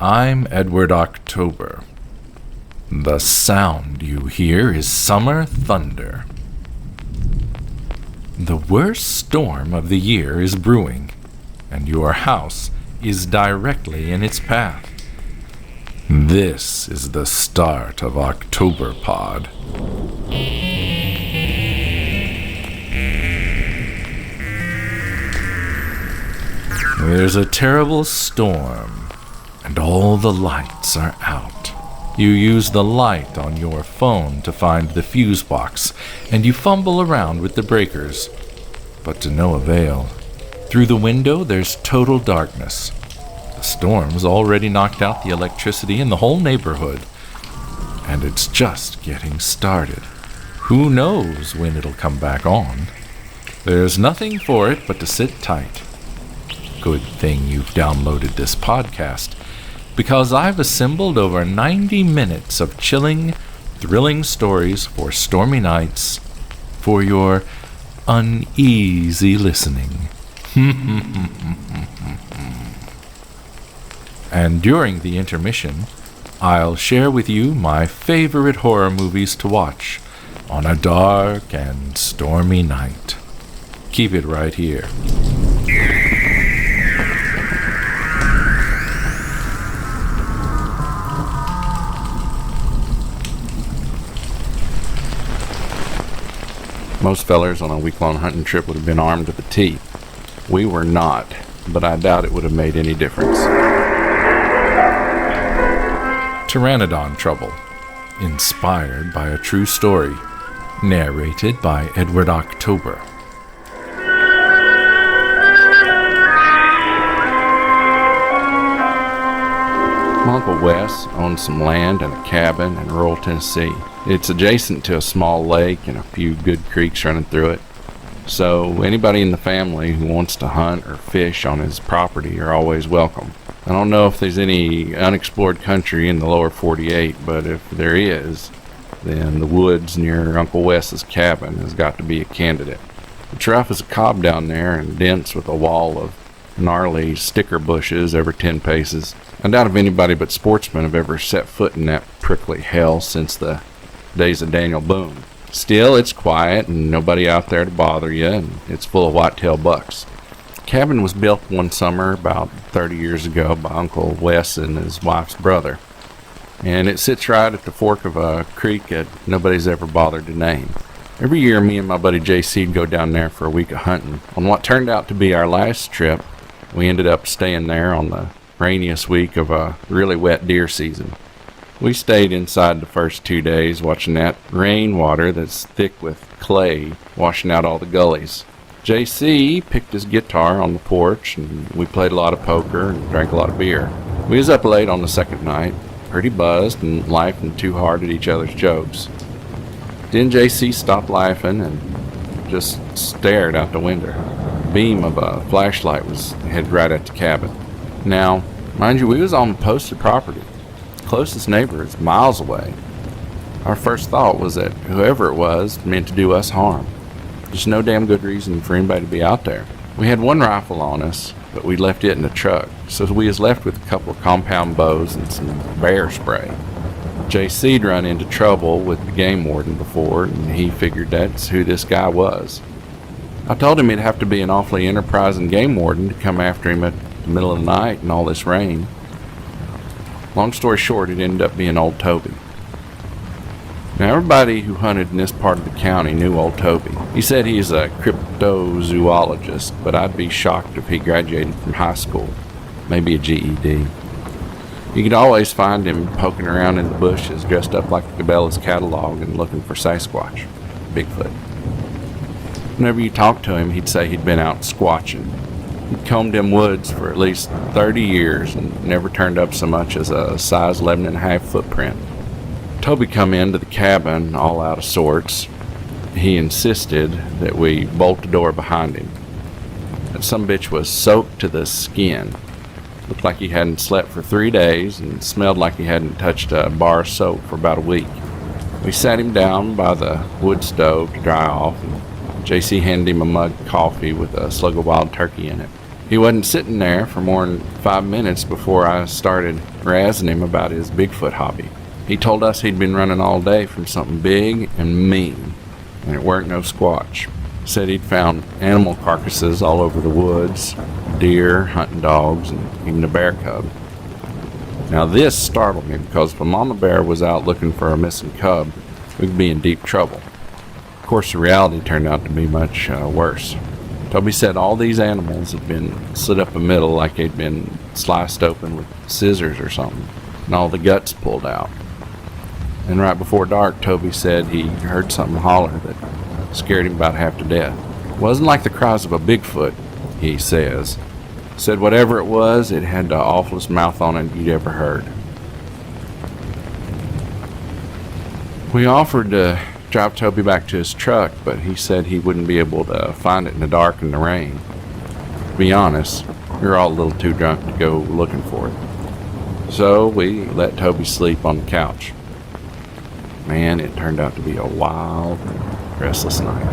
I'm Edward October. The sound you hear is summer thunder. The worst storm of the year is brewing, and your house is directly in its path. This is the start of Octoberpod. There's a terrible storm, and all the lights are out. You use the light on your phone to find the fuse box, and you fumble around with the breakers, but to no avail. Through the window, there's total darkness. The storm's already knocked out the electricity in the whole neighborhood, and it's just getting started. Who knows when it'll come back on? There's nothing for it but to sit tight. Good thing you've downloaded this podcast, because I've assembled over 90 minutes of chilling, thrilling stories for stormy nights for your uneasy listening. And during the intermission, I'll share with you my favorite horror movies to watch on a dark and stormy night. Keep it right here. Most fellers on a week-long hunting trip would have been armed to the teeth. We were not, but I doubt it would have made any difference. PTERANODON Trouble, inspired by a true story, narrated by Edward October. My Uncle Wes owns some land and a cabin in rural Tennessee. It's adjacent to a small lake and a few good creeks running through it. So anybody in the family who wants to hunt or fish on his property are always welcome. I don't know if there's any unexplored country in the lower 48, but if there is, then the woods near Uncle Wes's cabin has got to be a candidate. It's rough as a cob down there and dense with a wall of gnarly sticker bushes every 10 paces. I doubt if anybody but sportsmen have ever set foot in that prickly hell since the days of Daniel Boone. Still, it's quiet and nobody out there to bother you, and it's full of whitetail bucks. The cabin was built one summer about 30 years ago by Uncle Wes and his wife's brother, and it sits right at the fork of a creek that nobody's ever bothered to name. Every year, me and my buddy JC'd go down there for a week of hunting. On what turned out to be our last trip, we ended up staying there on the rainiest week of a really wet deer season. We stayed inside the first 2 days watching that rainwater that's thick with clay washing out all the gullies. JC picked his guitar on the porch and we played a lot of poker and drank a lot of beer. We was up late on the second night, pretty buzzed and laughing too hard at each other's jokes. Then JC stopped laughing and just stared out the window. A beam of a flashlight was headed right at the cabin. Now, mind you, we was on posted property. Closest neighbor is miles away. Our first thought was that whoever it was meant to do us harm. There's no damn good reason for anybody to be out there. We had one rifle on us, but we left it in the truck, so we was left with a couple of compound bows and some bear spray. JC'd run into trouble with the game warden before, and he figured that's who this guy was. I told him it'd have to be an awfully enterprising game warden to come after him at the middle of the night in all this rain. Long story short, it ended up being old Toby. Now, everybody who hunted in this part of the county knew old Toby. He said he's a cryptozoologist, but I'd be shocked if he graduated from high school, maybe a GED. You could always find him poking around in the bushes, dressed up like the Cabela's catalog and looking for Sasquatch, Bigfoot. Whenever you talked to him, he'd say he'd been out squatching. He'd combed them woods for at least 30 years and never turned up so much as a size 11.5 footprint. Toby come into the cabin all out of sorts. He insisted that we bolt the door behind him. That some bitch was soaked to the skin. Looked like he hadn't slept for 3 days and smelled like he hadn't touched a bar of soap for about a week. We sat him down by the wood stove to dry off, and JC handed him a mug of coffee with a slug of wild turkey in it. He wasn't sitting there for more than 5 minutes before I started razzing him about his Bigfoot hobby. He told us he'd been running all day from something big and mean, and it weren't no squatch. Said he'd found animal carcasses all over the woods, deer, hunting dogs, and even a bear cub. Now this startled me because if a mama bear was out looking for a missing cub, we could be in deep trouble. Of course, the reality turned out to be much worse. Toby said all these animals had been slit up the middle like they'd been sliced open with scissors or something, and all the guts pulled out. And right before dark, Toby said he heard something holler that scared him about half to death. It wasn't like the cries of a Bigfoot, he says. Said whatever it was, it had the awfulest mouth on it you'd ever heard. We offered to drive Toby back to his truck, but he said he wouldn't be able to find it in the dark and the rain. To be honest, we were all a little too drunk to go looking for it. So we let Toby sleep on the couch. Man, it turned out to be a wild, restless night.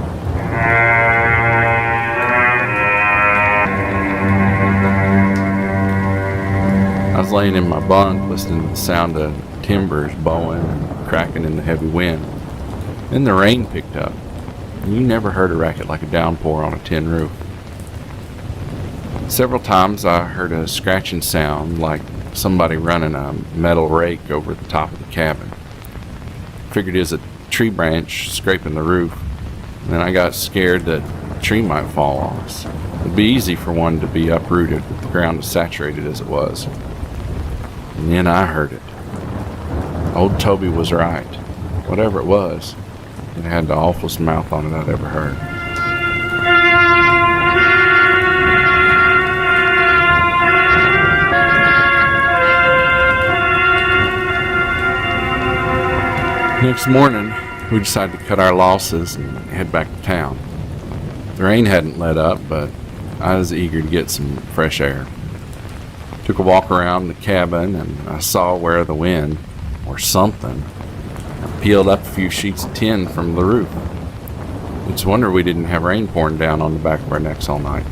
I was laying in my bunk listening to the sound of timbers bowing and cracking in the heavy wind. Then the rain picked up, and you never heard a racket like a downpour on a tin roof. Several times I heard a scratching sound like somebody running a metal rake over the top of the cabin. Figured it was a tree branch scraping the roof, and then I got scared that a tree might fall on us. It'd be easy for one to be uprooted with the ground as saturated as it was. And then I heard it. Old Toby was right. Whatever it was, it had the awfulest mouth on it I'd ever heard. Next morning, we decided to cut our losses and head back to town. The rain hadn't let up, but I was eager to get some fresh air. Took a walk around the cabin, and I saw where the wind, or something, peeled up a few sheets of tin from the roof. It's a wonder we didn't have rain pouring down on the back of our necks all night.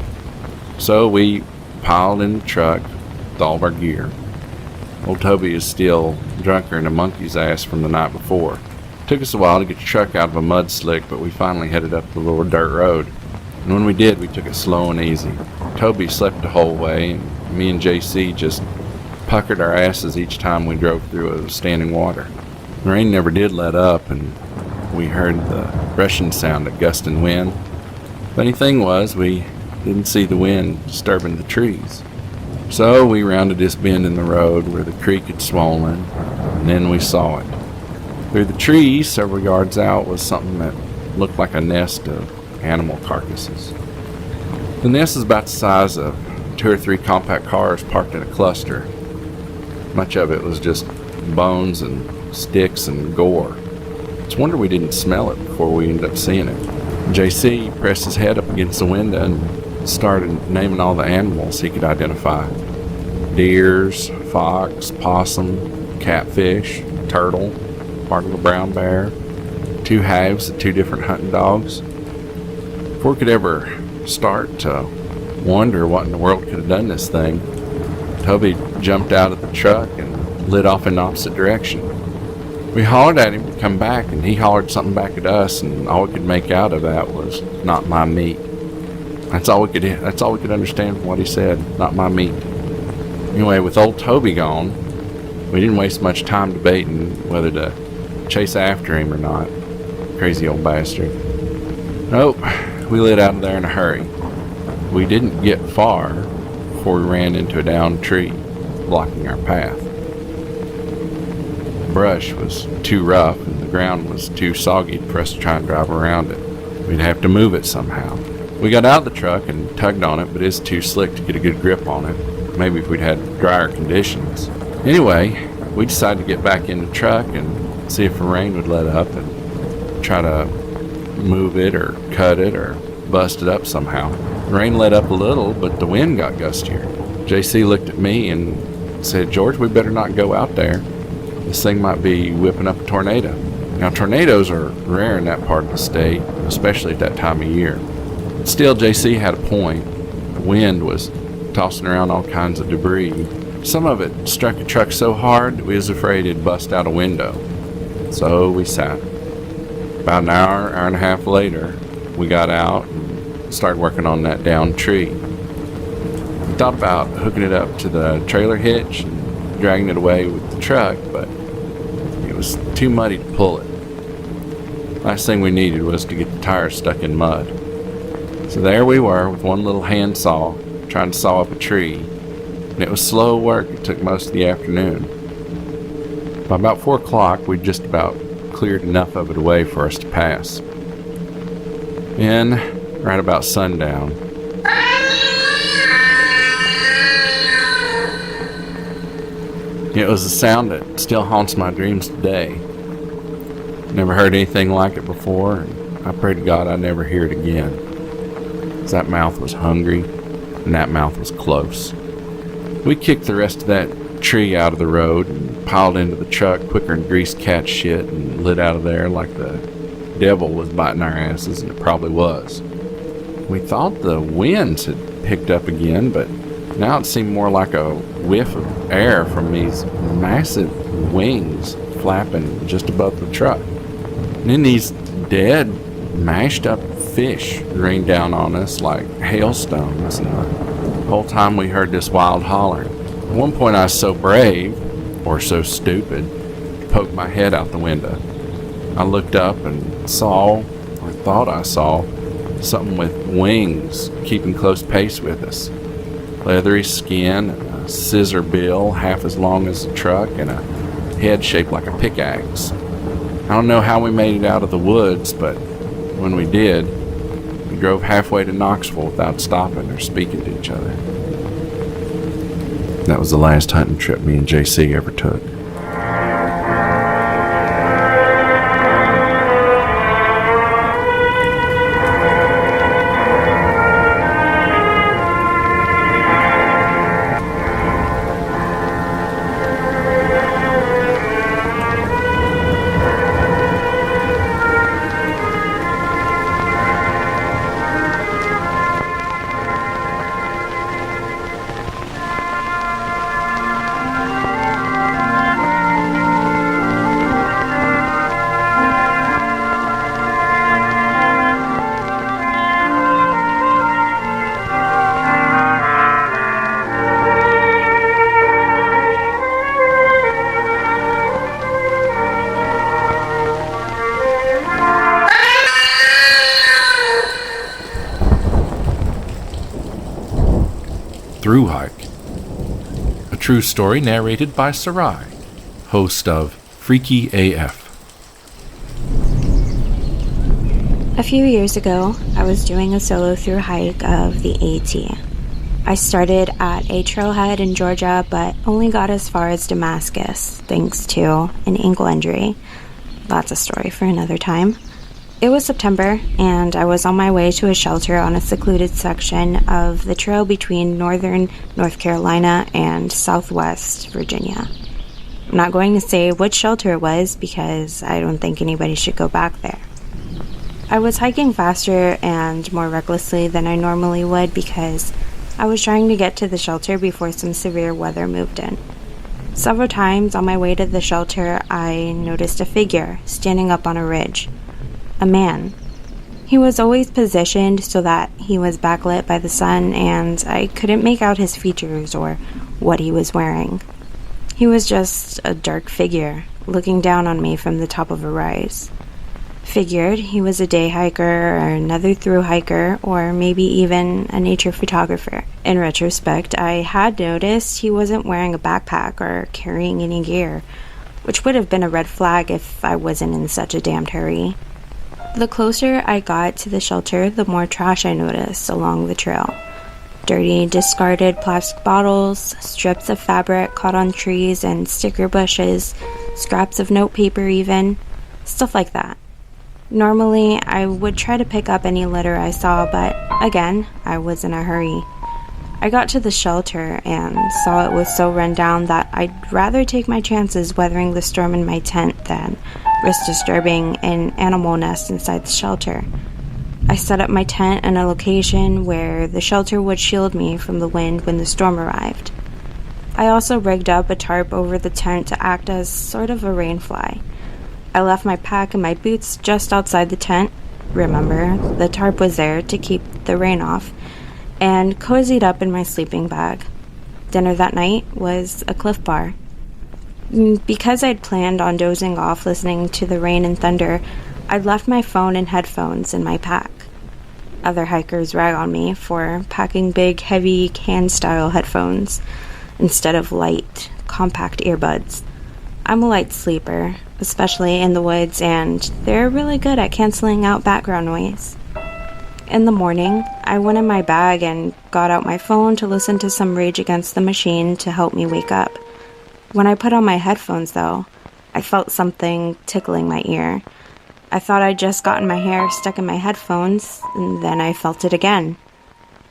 So we piled in the truck with all of our gear. Old Toby is still drunker than a monkey's ass from the night before. Took us a while to get the truck out of a mud slick, but we finally headed up the little dirt road. And when we did, we took it slow and easy. Toby slept the whole way, and me and JC just puckered our asses each time we drove through a standing water. The rain never did let up, and we heard the rushing sound of gusting wind. Funny thing was, we didn't see the wind disturbing the trees. So we rounded this bend in the road where the creek had swollen, and then we saw it. Through the trees, several yards out, was something that looked like a nest of animal carcasses. The nest is about the size of 2 or 3 compact cars parked in a cluster. Much of it was just bones and sticks and gore. It's a wonder we didn't smell it before we ended up seeing it. JC pressed his head up against the window and started naming all the animals he could identify. Deers, fox, possum, catfish, turtle, part of a brown bear, 2 halves of 2 different hunting dogs. Before we could ever start to wonder what in the world could have done this thing, Toby jumped out of the truck and lit off in the opposite direction. We hollered at him to come back, and he hollered something back at us, and all we could make out of that was, "Not my meat." That's all we could understand from what he said, "Not my meat." Anyway, with old Toby gone, we didn't waste much time debating whether to chase after him or not. Crazy old bastard. Nope, we lit out of there in a hurry. We didn't get far before we ran into a downed tree, blocking our path. The brush was too rough and the ground was too soggy for us to try and drive around it. We'd have to move it somehow. We got out of the truck and tugged on it, but it's too slick to get a good grip on it. Maybe if we'd had drier conditions. Anyway, we decided to get back in the truck and see if the rain would let up and try to move it or cut it or bust it up somehow. The rain let up a little, but the wind got gustier. JC looked at me and said, "George, we better not go out there. This thing might be whipping up a tornado." Now, tornadoes are rare in that part of the state, especially at that time of year. Still, JC had a point. The wind was tossing around all kinds of debris. Some of it struck a truck so hard that we was afraid it'd bust out a window. So we sat. About an hour and a half later, we got out and started working on that downed tree. We thought about hooking it up to the trailer hitch and dragging it away with the truck, but it was too muddy to pull it. Last thing we needed was to get the tires stuck in mud. So there we were with one little hand saw, trying to saw up a tree, and it was slow work. It took most of the afternoon. By about 4 o'clock, we'd just about cleared enough of it away for us to pass. And right about sundown, it was a sound that still haunts my dreams today. Never heard anything like it before, and I pray to God I never hear it again. 'Cause that mouth was hungry, and that mouth was close. We kicked the rest of that tree out of the road and piled into the truck quicker than greased cat shit and lit out of there like the devil was biting our asses, and it probably was. We thought the winds had picked up again, but now it seemed more like a whiff of air from these massive wings flapping just above the truck. And then these dead, mashed up fish rained down on us like hailstones, and the whole time we heard this wild hollering. At one point I was so brave, or so stupid, to poke my head out the window. I looked up and saw, or thought I saw, something with wings keeping close pace with us. Leathery skin, and a scissor bill half as long as the truck, and a head shaped like a pickaxe. I don't know how we made it out of the woods, but when we did, we drove halfway to Knoxville without stopping or speaking to each other. That was the last hunting trip me and JC ever took. THRU hike. A true story narrated by Sarai, host of Freaky AF. A few years ago, I was doing a solo through hike of the AT. I started at a trailhead in Georgia, but only got as far as Damascus, thanks to an ankle injury. That's a story for another time. It was September, and I was on my way to a shelter on a secluded section of the trail between northern North Carolina and southwest Virginia. I'm not going to say which shelter it was because I don't think anybody should go back there. I was hiking faster and more recklessly than I normally would because I was trying to get to the shelter before some severe weather moved in. Several times on my way to the shelter, I noticed a figure standing up on a ridge. A man. He was always positioned so that he was backlit by the sun, and I couldn't make out his features or what he was wearing. He was just a dark figure, looking down on me from the top of a rise. Figured he was a day hiker or another through hiker, or maybe even a nature photographer. In retrospect, I had noticed he wasn't wearing a backpack or carrying any gear, which would have been a red flag if I wasn't in such a damned hurry. The closer I got to the shelter, the more trash I noticed along the trail. Dirty, discarded plastic bottles, strips of fabric caught on trees and sticker bushes, scraps of notepaper even, stuff like that. Normally, I would try to pick up any litter I saw, but again, I was in a hurry. I got to the shelter and saw it was so run down that I'd rather take my chances weathering the storm in my tent than risk disturbing an animal nest inside the shelter. I set up my tent in a location where the shelter would shield me from the wind when the storm arrived. I also rigged up a tarp over the tent to act as sort of a rainfly. I left my pack and my boots just outside the tent. Remember, the tarp was there to keep the rain off, and cozied up in my sleeping bag. Dinner that night was a Cliff Bar. Because I'd planned on dozing off listening to the rain and thunder, I'd left my phone and headphones in my pack. Other hikers rag on me for packing big, heavy, can-style headphones instead of light, compact earbuds. I'm a light sleeper, especially in the woods, and they're really good at canceling out background noise. In the morning, I went in my bag and got out my phone to listen to some Rage Against the Machine to help me wake up. When I put on my headphones, though, I felt something tickling my ear. I thought I'd just gotten my hair stuck in my headphones, and then I felt it again.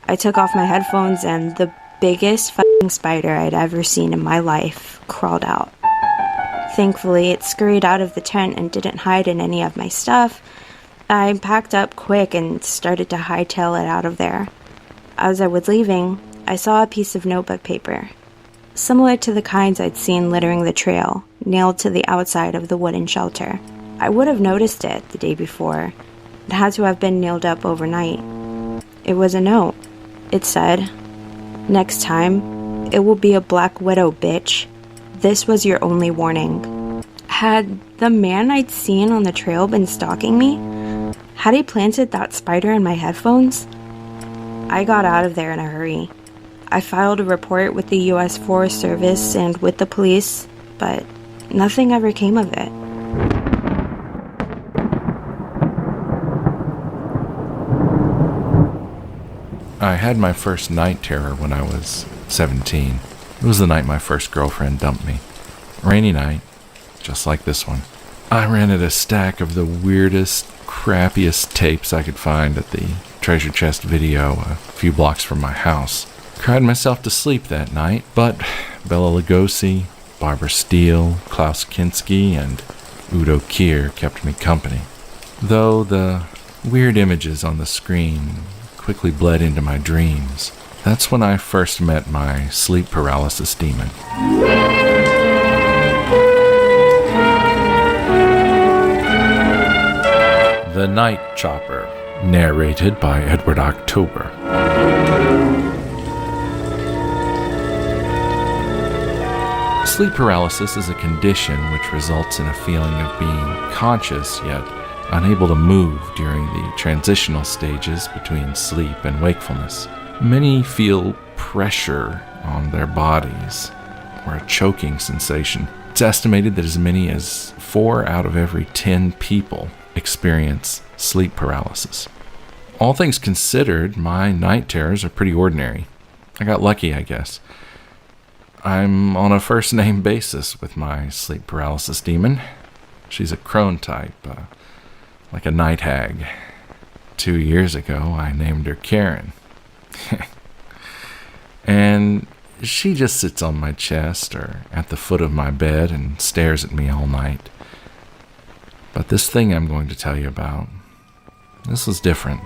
I took off my headphones, and the biggest fucking spider I'd ever seen in my life crawled out. Thankfully, it scurried out of the tent and didn't hide in any of my stuff. I packed up quick and started to hightail it out of there. As I was leaving, I saw a piece of notebook paper, similar to the kinds I'd seen littering the trail, nailed to the outside of the wooden shelter. I would have noticed it the day before. It had to have been nailed up overnight. It was a note. It said, "Next time, it will be a black widow, bitch. This was your only warning." Had the man I'd seen on the trail been stalking me? Had he planted that spider in my headphones? I got out of there in a hurry. I filed a report with the U.S. Forest Service and with the police, but nothing ever came of it. I had my first night terror when I was 17. It was the night my first girlfriend dumped me. Rainy night, just like this one. I rented a stack of the weirdest, crappiest tapes I could find at the Treasure Chest Video a few blocks from my house. Cried myself to sleep that night, but Bela Lugosi, Barbara Steele, Klaus Kinski, and Udo Kier kept me company. Though the weird images on the screen quickly bled into my dreams, that's when I first met my sleep paralysis demon. The Night Chopper, narrated by Edward October. Sleep paralysis is a condition which results in a feeling of being conscious yet unable to move during the transitional stages between sleep and wakefulness. Many feel pressure on their bodies or a choking sensation. It's estimated that as many as 4 out of every 10 people experience sleep paralysis. All things considered, my night terrors are pretty ordinary. I got lucky, I guess. I'm on a first-name basis with my sleep paralysis demon. She's a crone type, like a night hag. 2 years ago, I named her Karen. And she just sits on my chest or at the foot of my bed and stares at me all night. But this thing I'm going to tell you about, this was different.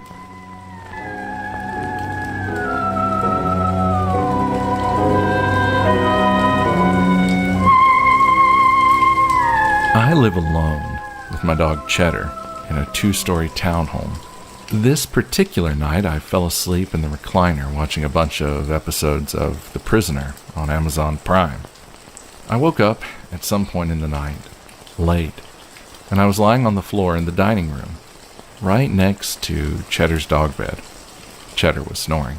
I live alone with my dog Cheddar in a 2-story townhome. This particular night, I fell asleep in the recliner watching a bunch of episodes of The Prisoner on Amazon Prime. I woke up at some point in the night, late, and I was lying on the floor in the dining room, right next to Cheddar's dog bed. Cheddar was snoring.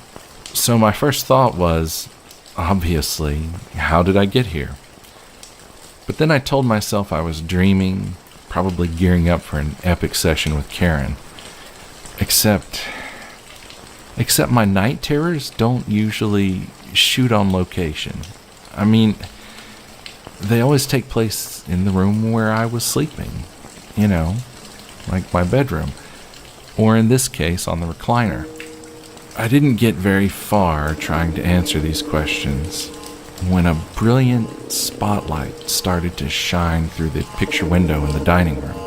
So my first thought was, obviously, how did I get here? But then I told myself I was dreaming, probably gearing up for an epic session with Karen. Except my night terrors don't usually shoot on location. I mean, they always take place in the room where I was sleeping. You know, like my bedroom. Or in this case, on the recliner. I didn't get very far trying to answer these questions when a brilliant spotlight started to shine through the picture window in the dining room.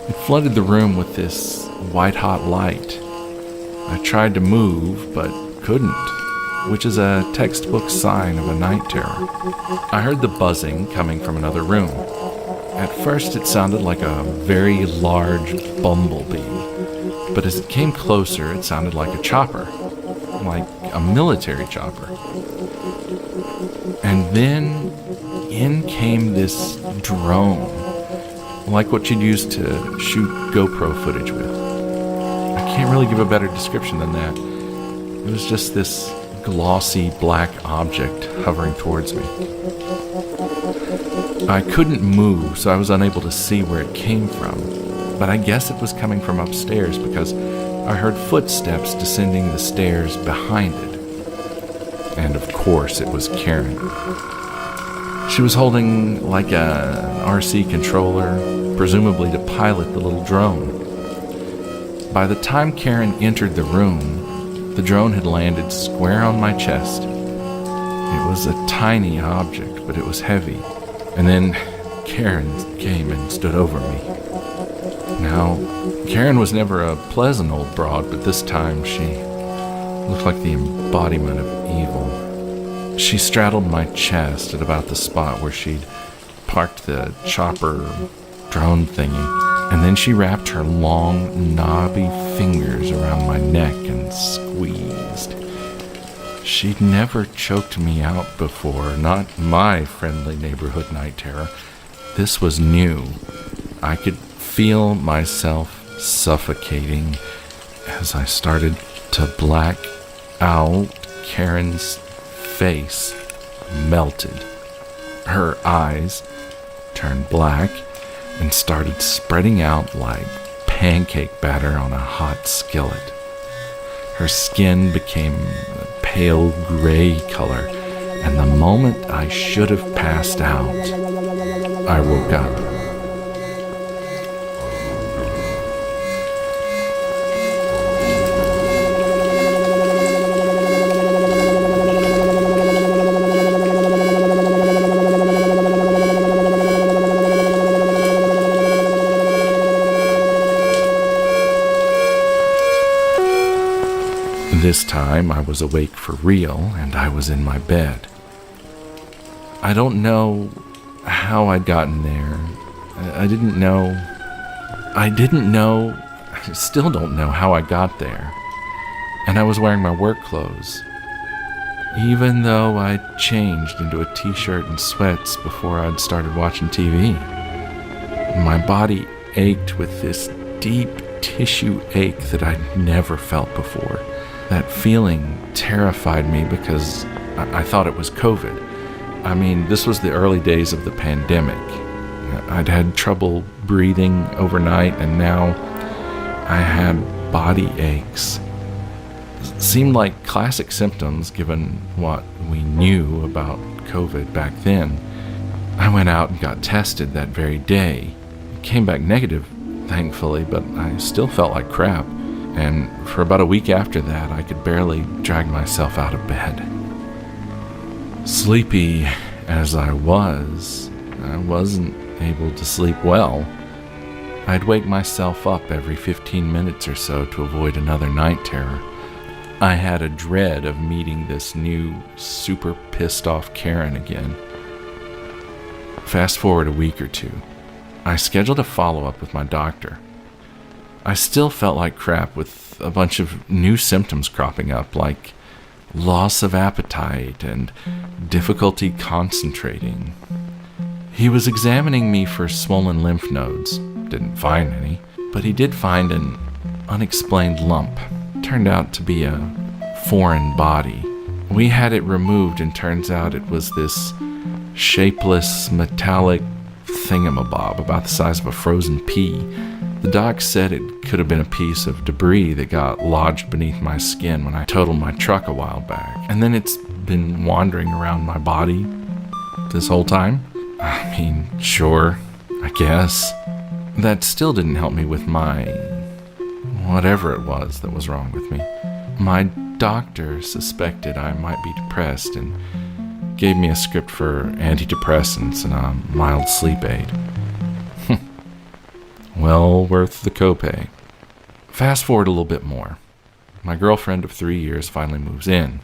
It flooded the room with this white-hot light, I tried to move, but couldn't, which is a textbook sign of a night terror. I heard the buzzing coming from another room. At first it sounded like a very large bumblebee, but as it came closer it sounded like a chopper, like a military chopper. And then in came this drone, like what you'd use to shoot GoPro footage with. I can't really give a better description than that. It was just this glossy black object hovering towards me. I couldn't move, so I was unable to see where it came from, but I guess it was coming from upstairs because I heard footsteps descending the stairs behind it. And of course it was Karen. She was holding like an RC controller, presumably to pilot the little drone. By the time Karen entered the room, the drone had landed square on my chest. It was a tiny object, but it was heavy. And then Karen came and stood over me. Now, Karen was never a pleasant old broad, but this time she looked like the embodiment of evil. She straddled my chest at about the spot where she'd parked the chopper drone thingy, and then she wrapped her long, knobby fingers around my neck and squeezed. She'd never choked me out before, not my friendly neighborhood night terror. This was new. I could feel myself suffocating as I started to black out. Karen's face melted. Her eyes turned black and started spreading out like pancake batter on a hot skillet. Her skin became a pale gray color, and the moment I should have passed out, I woke up. This time I was awake for real, and I was in my bed. I don't know how I'd gotten there. I still don't know how I got there. And I was wearing my work clothes. Even though I'd changed into a t-shirt and sweats before I'd started watching TV. My body ached with this deep tissue ache that I'd never felt before. That feeling terrified me because I thought it was COVID. I mean, this was the early days of the pandemic. I'd had trouble breathing overnight, and now I had body aches. It seemed like classic symptoms given what we knew about COVID back then. I went out and got tested that very day. It came back negative, thankfully, but I still felt like crap. And for about a week after that, I could barely drag myself out of bed. Sleepy as I wasn't able to sleep well. I'd wake myself up every 15 minutes or so to avoid another night terror. I had a dread of meeting this new, super pissed off Karen again. Fast forward a week or two. I scheduled a follow-up with my doctor. I still felt like crap with a bunch of new symptoms cropping up, like loss of appetite and difficulty concentrating. He was examining me for swollen lymph nodes. Didn't find any, but he did find an unexplained lump. Turned out to be a foreign body. We had it removed, and turns out it was this shapeless, metallic thingamabob about the size of a frozen pea. The doc said it could have been a piece of debris that got lodged beneath my skin when I totaled my truck a while back. And then it's been wandering around my body this whole time. I mean, sure, I guess. That still didn't help me with my whatever it was that was wrong with me. My doctor suspected I might be depressed and gave me a script for antidepressants and a mild sleep aid. Well worth the copay. Fast forward a little bit more. My girlfriend of 3 years finally moves in.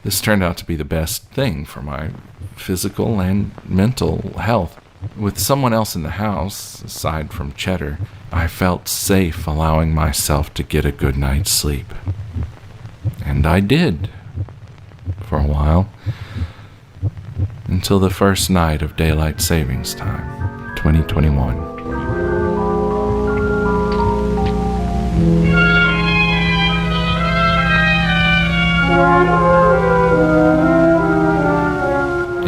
This turned out to be the best thing for my physical and mental health. With someone else in the house, aside from Cheddar, I felt safe allowing myself to get a good night's sleep. And I did. For a while. Until the first night of daylight savings time, 2021.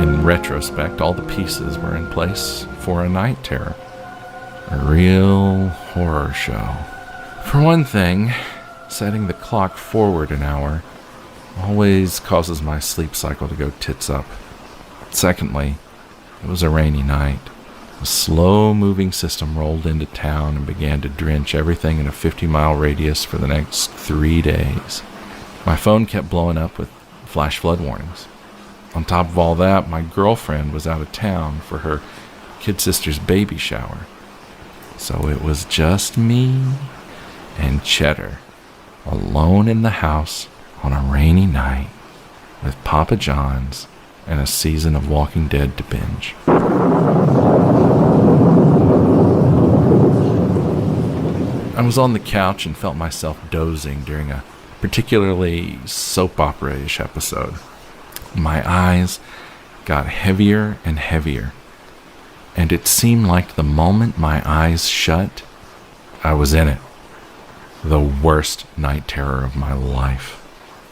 In retrospect, all the pieces were in place for a night terror. A real horror show. For one thing, setting the clock forward an hour always causes my sleep cycle to go tits up. Secondly, it was a rainy night. A slow-moving system rolled into town and began to drench everything in a 50-mile radius for the next 3 days. My phone kept blowing up with flash flood warnings. On top of all that, my girlfriend was out of town for her kid sister's baby shower. So it was just me and Cheddar, alone in the house on a rainy night with Papa John's and a season of Walking Dead to binge. I was on the couch and felt myself dozing during a particularly soap opera-ish episode. My eyes got heavier and heavier, and it seemed like the moment my eyes shut, I was in it. The worst night terror of my life.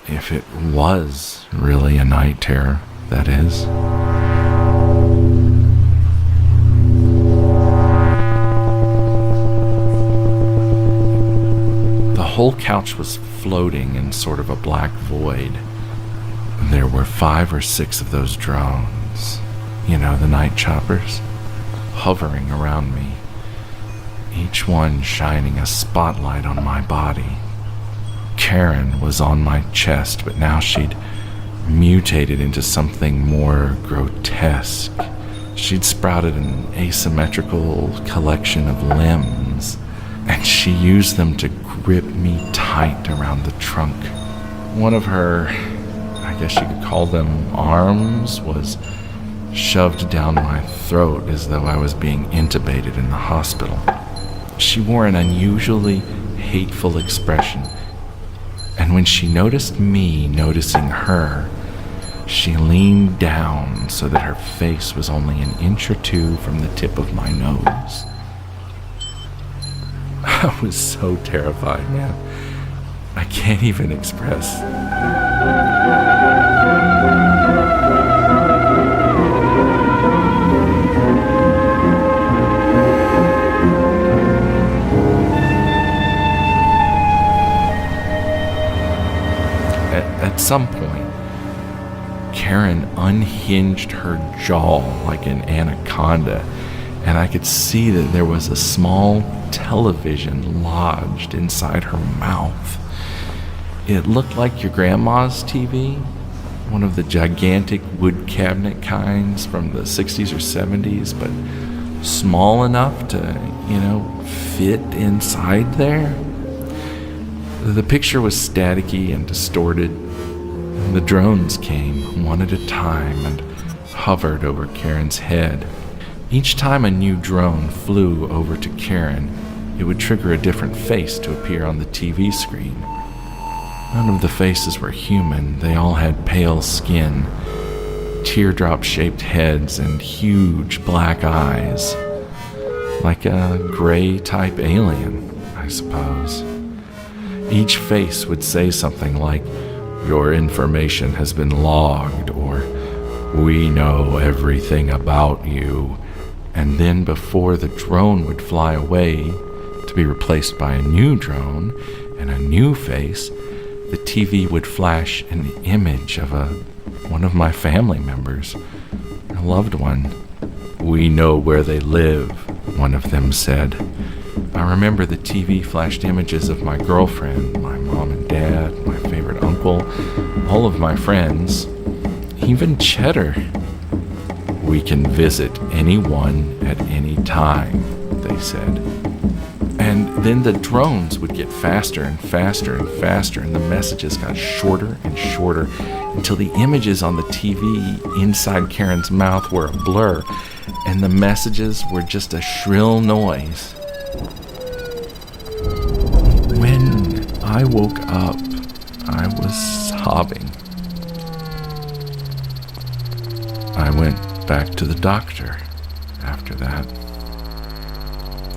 If it was really a night terror, that is. The whole couch was floating in sort of a black void. There were 5 or 6 of those drones, the night choppers, hovering around me, each one shining a spotlight on my body. Karen was on my chest, but now she'd mutated into something more grotesque. She'd sprouted an asymmetrical collection of limbs, and she used them to grip me tight around the trunk. One of her, I guess you could call them arms, was shoved down my throat as though I was being intubated in the hospital. She wore an unusually hateful expression, and when she noticed me noticing her, she leaned down so that her face was only an inch or 2 from the tip of my nose. I was so terrified, man. I can't even express. At some point, Karen unhinged her jaw like an anaconda, and I could see that there was a small television lodged inside her mouth. It looked like your grandma's TV, one of the gigantic wood cabinet kinds from the 60s or 70s, but small enough to, fit inside there. The picture was staticky and distorted. The drones came one at a time and hovered over Karen's head. Each time a new drone flew over to Karen, it would trigger a different face to appear on the TV screen. None of the faces were human. They all had pale skin, teardrop-shaped heads, and huge black eyes. Like a gray-type alien, I suppose. Each face would say something like, "Your information has been logged," or "We know everything about you." And then before the drone would fly away to be replaced by a new drone and a new face, the TV would flash an image of one of my family members, a loved one. "We know where they live," one of them said. I remember the TV flashed images of my girlfriend, my mom and dad, my favorite uncle, all of my friends, even Cheddar. "We can visit anyone at any time," they said. And then the drones would get faster and faster and faster, and the messages got shorter and shorter until the images on the TV inside Karen's mouth were a blur, and the messages were just a shrill noise. When I woke up, I was sobbing. I went back to the doctor after that.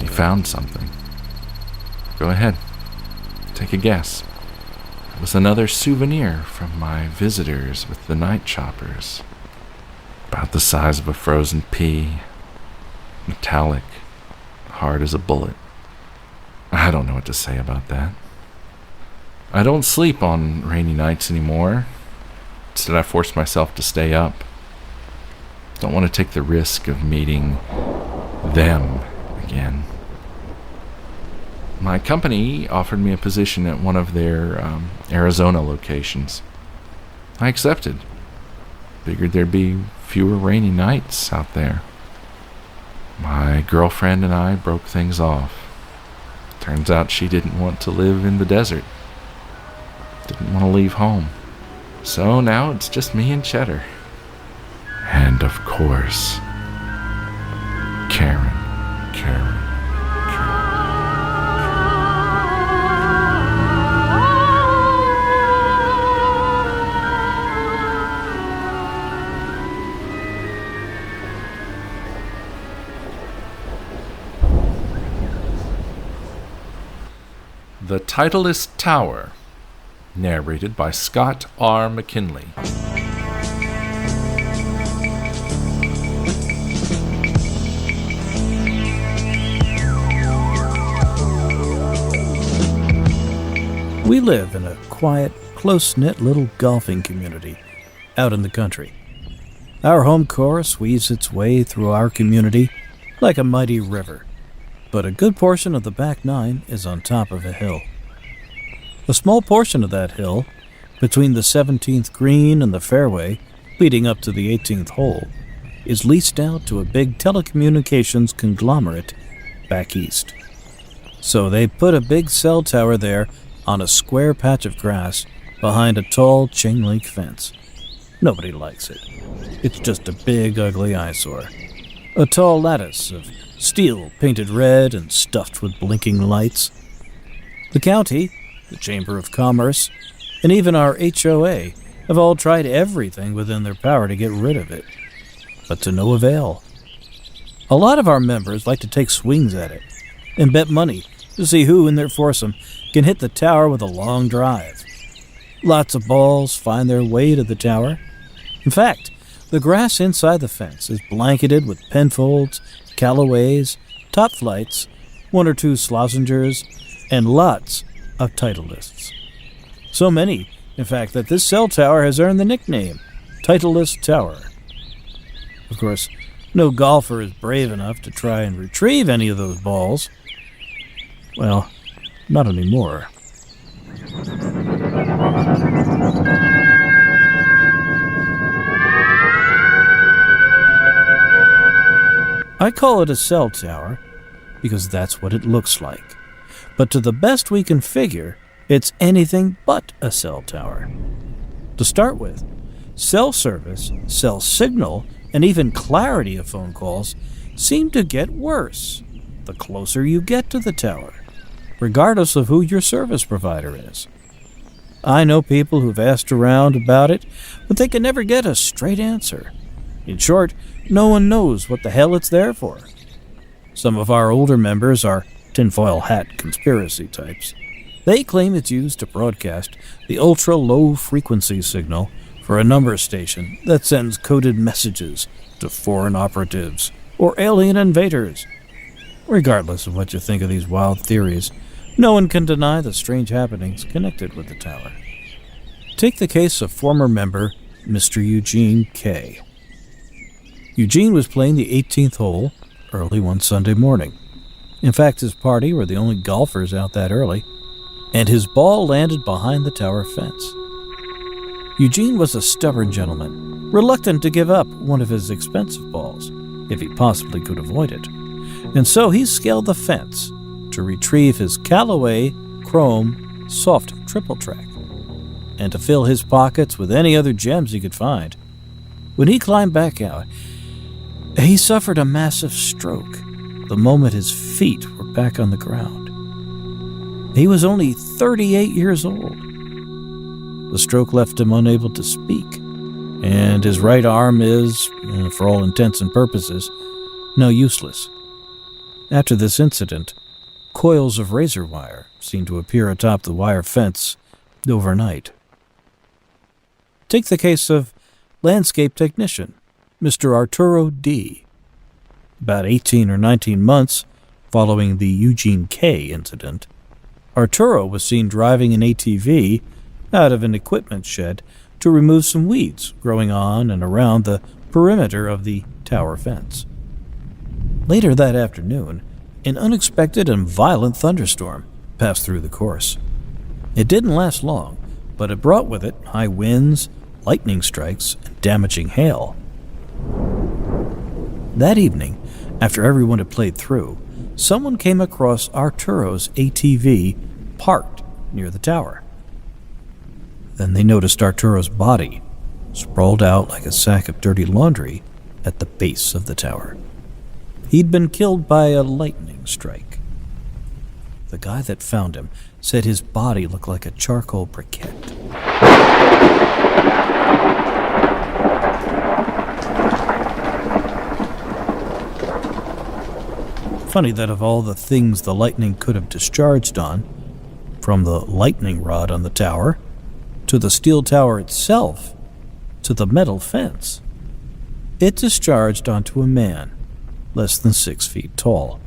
He found something. Go ahead, take a guess. It was another souvenir from my visitors with the night choppers. About the size of a frozen pea. Metallic, hard as a bullet. I don't know what to say about that. I don't sleep on rainy nights anymore. Instead, I force myself to stay up. Don't want to take the risk of meeting them again. My company offered me a position at one of their Arizona locations. I accepted. Figured there'd be fewer rainy nights out there. My girlfriend and I broke things off. Turns out she didn't want to live in the desert. Didn't want to leave home. So now it's just me and Cheddar. And of course, Karen. The TITLEIST Tower, narrated by Scott R. McKinley. We live in a quiet, close-knit little golfing community out in the country. Our home course weaves its way through our community like a mighty river, but a good portion of the back nine is on top of a hill. A small portion of that hill, between the 17th green and the fairway leading up to the 18th hole, is leased out to a big telecommunications conglomerate back east. So they put a big cell tower there on a square patch of grass behind a tall chain-link fence. Nobody likes it. It's just a big, ugly eyesore. A tall lattice of steel painted red and stuffed with blinking lights. The county, the Chamber of Commerce, and even our HOA have all tried everything within their power to get rid of it, but to no avail. A lot of our members like to take swings at it and bet money to see who in their foursome can hit the tower with a long drive. Lots of balls find their way to the tower. In fact, the grass inside the fence is blanketed with penfolds, Callaways, top flights, one or two Slossingers, and lots of TITLEISTs. So many, in fact, that this cell tower has earned the nickname TITLEIST Tower. Of course, no golfer is brave enough to try and retrieve any of those balls. Well, not anymore. I call it a cell tower because that's what it looks like. But to the best we can figure, it's anything but a cell tower. To start with, cell service, cell signal, and even clarity of phone calls seem to get worse the closer you get to the tower, regardless of who your service provider is. I know people who've asked around about it, but they can never get a straight answer. In short, no one knows what the hell it's there for. Some of our older members are tinfoil hat conspiracy types. They claim it's used to broadcast the ultra-low frequency signal for a number station that sends coded messages to foreign operatives or alien invaders. Regardless of what you think of these wild theories, no one can deny the strange happenings connected with the tower. Take the case of former member Mr. Eugene K. Eugene was playing the 18th hole early one Sunday morning. In fact, his party were the only golfers out that early, and his ball landed behind the tower fence. Eugene was a stubborn gentleman, reluctant to give up one of his expensive balls, if he possibly could avoid it, and so he scaled the fence, to retrieve his Callaway Chrome Soft Triple Track and to fill his pockets with any other gems he could find. When he climbed back out, he suffered a massive stroke the moment his feet were back on the ground. He was only 38 years old. The stroke left him unable to speak, and his right arm is, for all intents and purposes, now useless. After this incident, coils of razor wire seemed to appear atop the wire fence overnight. Take the case of landscape technician Mr. Arturo D. About 18 or 19 months following the Eugene K. incident, Arturo was seen driving an ATV out of an equipment shed to remove some weeds growing on and around the perimeter of the tower fence. Later that afternoon, an unexpected and violent thunderstorm passed through the course. It didn't last long, but it brought with it high winds, lightning strikes, and damaging hail. That evening, after everyone had played through, someone came across Arturo's ATV parked near the tower. Then they noticed Arturo's body sprawled out like a sack of dirty laundry at the base of the tower. He'd been killed by a lightning strike. The guy that found him said his body looked like a charcoal briquette. Funny that of all the things the lightning could have discharged on, from the lightning rod on the tower, to the steel tower itself, to the metal fence, it discharged onto a man less than 6 feet tall.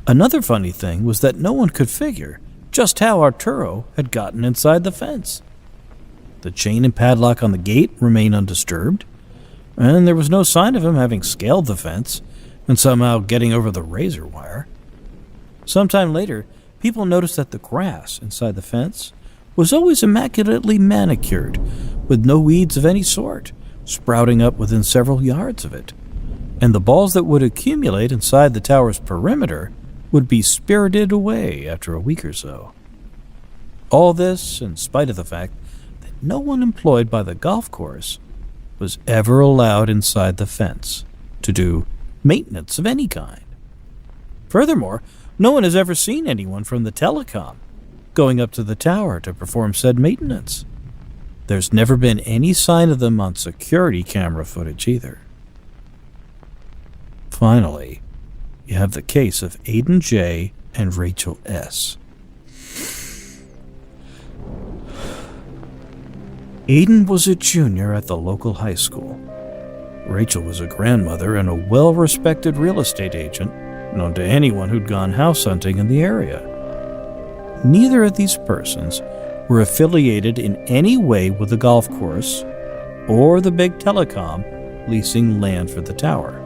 Another funny thing was that no one could figure just how Arturo had gotten inside the fence. The chain and padlock on the gate remained undisturbed, and there was no sign of him having scaled the fence and somehow getting over the razor wire. Sometime later, people noticed that the grass inside the fence was always immaculately manicured, with no weeds of any sort sprouting up within several yards of it, and the balls that would accumulate inside the tower's perimeter would be spirited away after a week or so. All this in spite of the fact that no one employed by the golf course was ever allowed inside the fence to do maintenance of any kind. Furthermore, no one has ever seen anyone from the telecom going up to the tower to perform said maintenance. There's never been any sign of them on security camera footage either. Finally, you have the case of Aiden J. and Rachel S. Aiden was a junior at the local high school. Rachel was a grandmother and a well-respected real estate agent, known to anyone who'd gone house hunting in the area. Neither of these persons were affiliated in any way with the golf course or the big telecom leasing land for the tower.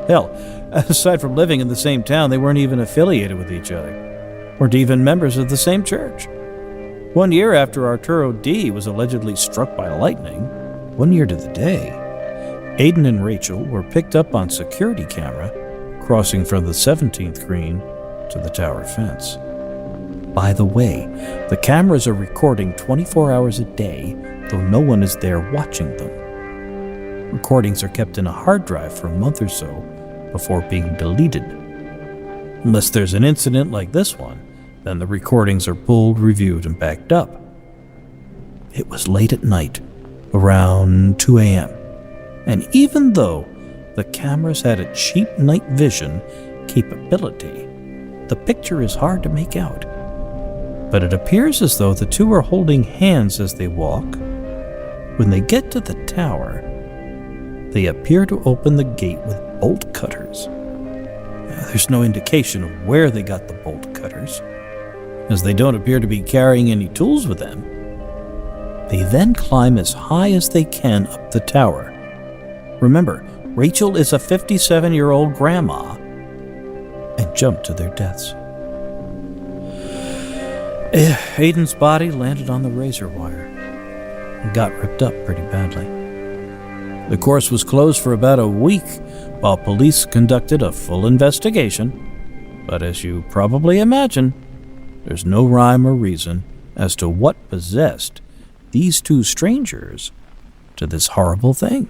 Hell, aside from living in the same town, they weren't even affiliated with each other, weren't even members of the same church. 1 year after Arturo D. was allegedly struck by lightning, 1 year to the day, Aiden and Rachel were picked up on security camera crossing from the 17th green to the tower fence. By the way, the cameras are recording 24 hours a day, though no one is there watching them. Recordings are kept in a hard drive for a month or so before being deleted. Unless there's an incident like this one, then the recordings are pulled, reviewed, and backed up. It was late at night, around 2 a.m., and even though the cameras had a cheap night vision capability, the picture is hard to make out. But it appears as though the two are holding hands as they walk. When they get to the tower, they appear to open the gate with bolt cutters. There's no indication of where they got the bolt cutters, as they don't appear to be carrying any tools with them. They then climb as high as they can up the tower. Remember, Rachel is a 57-year-old grandma, and jump to their deaths. Aiden's body landed on the razor wire and got ripped up pretty badly. The course was closed for about a week while police conducted a full investigation, But as you probably imagine, there's no rhyme or reason as to what possessed these two strangers to this horrible thing.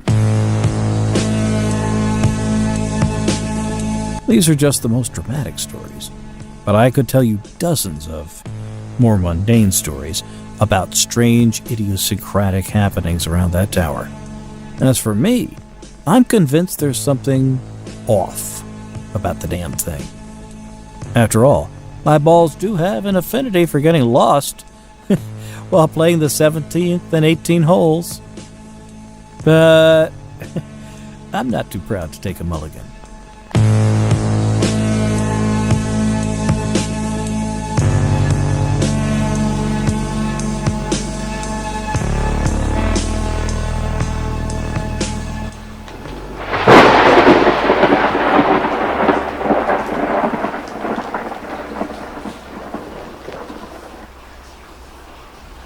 These are just the most dramatic stories, but I could tell you dozens of more mundane stories about strange, idiosyncratic happenings around that tower. And as for me, I'm convinced there's something off about the damn thing. After all, my balls do have an affinity for getting lost while playing the 17th and 18 holes. But I'm not too proud to take a mulligan.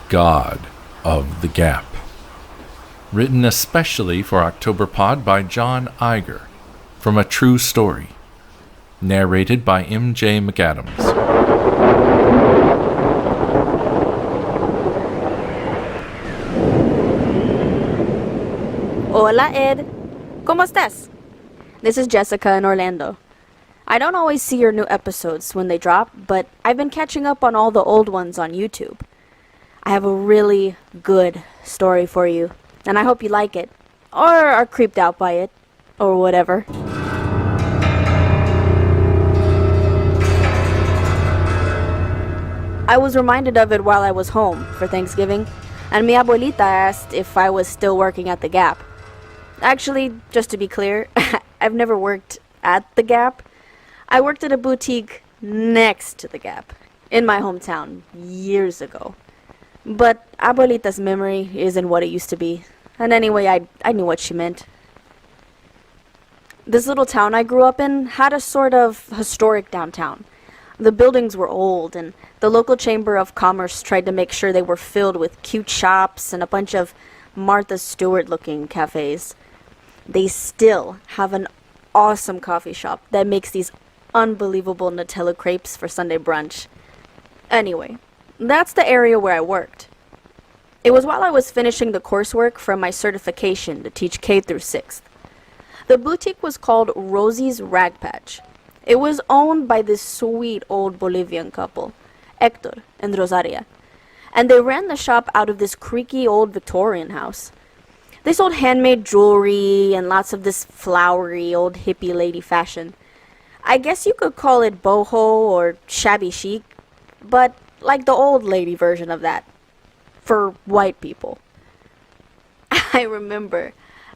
God of the Gap. Written especially for Octoberpod by John Iger, from a true story. Narrated by M.J. McAddams. Hola, Ed. ¿Cómo estás? This is Jessica in Orlando. I don't always see your new episodes when they drop, but I've been catching up on all the old ones on YouTube. I have a really good story for you, and I hope you like it, or are creeped out by it, or whatever. I was reminded of it while I was home for Thanksgiving, and mi abuelita asked if I was still working at the Gap. Actually, just to be clear, I've never worked at the Gap. I worked at a boutique next to the Gap, in my hometown, years ago. But abuelita's memory isn't what it used to be. And anyway, I knew what she meant. This little town I grew up in had a sort of historic downtown. The buildings were old, and the local chamber of commerce tried to make sure they were filled with cute shops and a bunch of Martha Stewart-looking cafes. They still have an awesome coffee shop that makes these unbelievable Nutella crepes for Sunday brunch. Anyway, that's the area where I worked. It was while I was finishing the coursework for my certification to teach K through 6th. The boutique was called Rosie's Rag Patch. It was owned by this sweet old Bolivian couple, Hector and Rosaria, and they ran the shop out of this creaky old Victorian house. They sold handmade jewelry and lots of this flowery old hippie lady fashion. I guess you could call it boho or shabby chic, but like the old lady version of that, for white people. I remember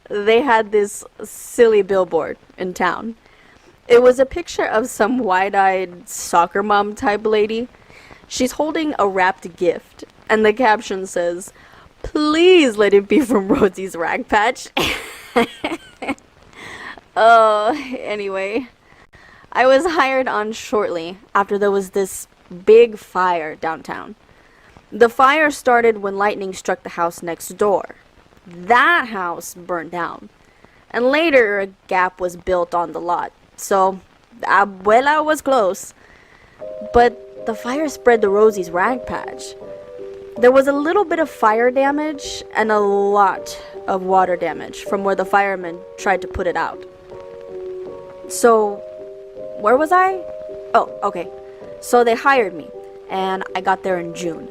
they had this silly billboard in town. It was a picture of some wide-eyed soccer mom type lady. She's holding a wrapped gift, and the caption says, "Please let it be from Rosie's Rag Patch." Anyway, I was hired on shortly after there was this big fire downtown. The fire started when lightning struck the house next door. That house burned down. And later, a Gap was built on the lot. So, Abuela was close. But the fire spread to Rosie's Rag Patch. There was a little bit of fire damage and a lot of water damage from where the firemen tried to put it out. So, where was I? Oh, okay. So they hired me, and I got there in June.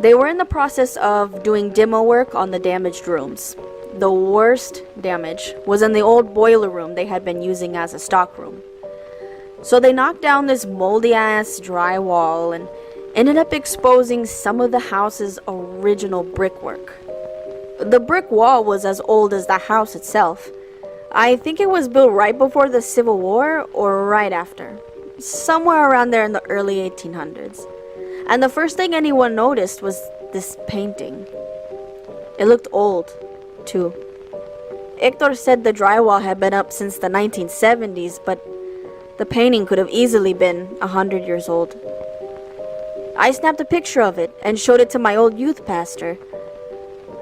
They were in the process of doing demo work on the damaged rooms. The worst damage was in the old boiler room they had been using as a stockroom. So they knocked down this moldy-ass drywall and ended up exposing some of the house's original brickwork. The brick wall was as old as the house itself. I think it was built right before the Civil War or right after. Somewhere around there in the early 1800s. And the first thing anyone noticed was this painting. It looked old, too. Hector said the drywall had been up since the 1970s, but the painting could have easily been 100 years old. I snapped a picture of it and showed it to my old youth pastor,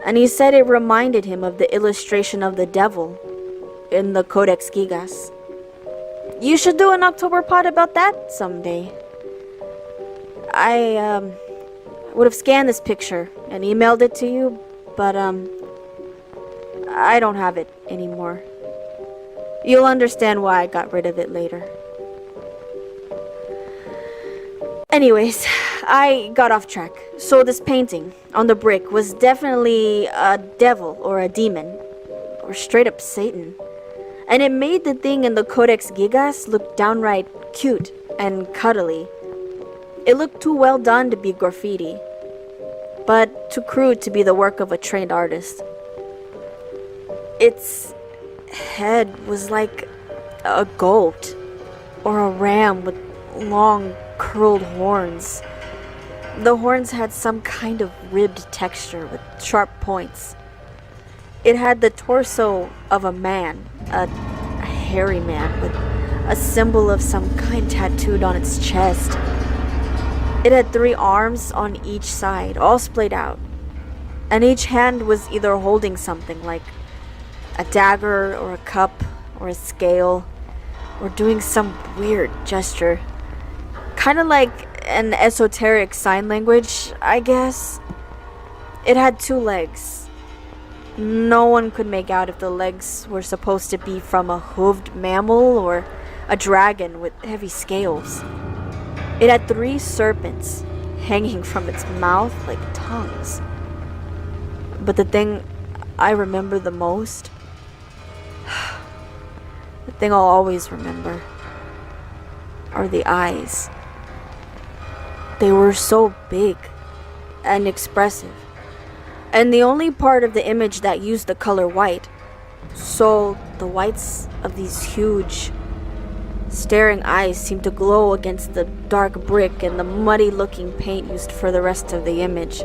and he said it reminded him of the illustration of the devil in the Codex Gigas. You should do an Octoberpod about that someday. I would have scanned this picture and emailed it to you, but I don't have it anymore. You'll understand why I got rid of it later. Anyways, I got off track. So this painting on the brick was definitely a devil or a demon, or straight up Satan. And it made the thing in the Codex Gigas look downright cute and cuddly. It looked too well done to be graffiti, but too crude to be the work of a trained artist. Its head was like a goat or a ram with long curled horns. The horns had some kind of ribbed texture with sharp points. It had the torso of a man, a hairy man with a symbol of some kind tattooed on its chest. It had 3 arms on each side, all splayed out, and each hand was either holding something like a dagger or a cup or a scale, or doing some weird gesture. Kind of like an esoteric sign language, I guess. It had 2 legs. No one could make out if the legs were supposed to be from a hooved mammal or a dragon with heavy scales. It had 3 serpents hanging from its mouth like tongues. But the thing I remember the most, the thing I'll always remember, are the eyes. They were so big and expressive, and the only part of the image that used the color white, so the whites of these huge, staring eyes seemed to glow against the dark brick and the muddy-looking paint used for the rest of the image.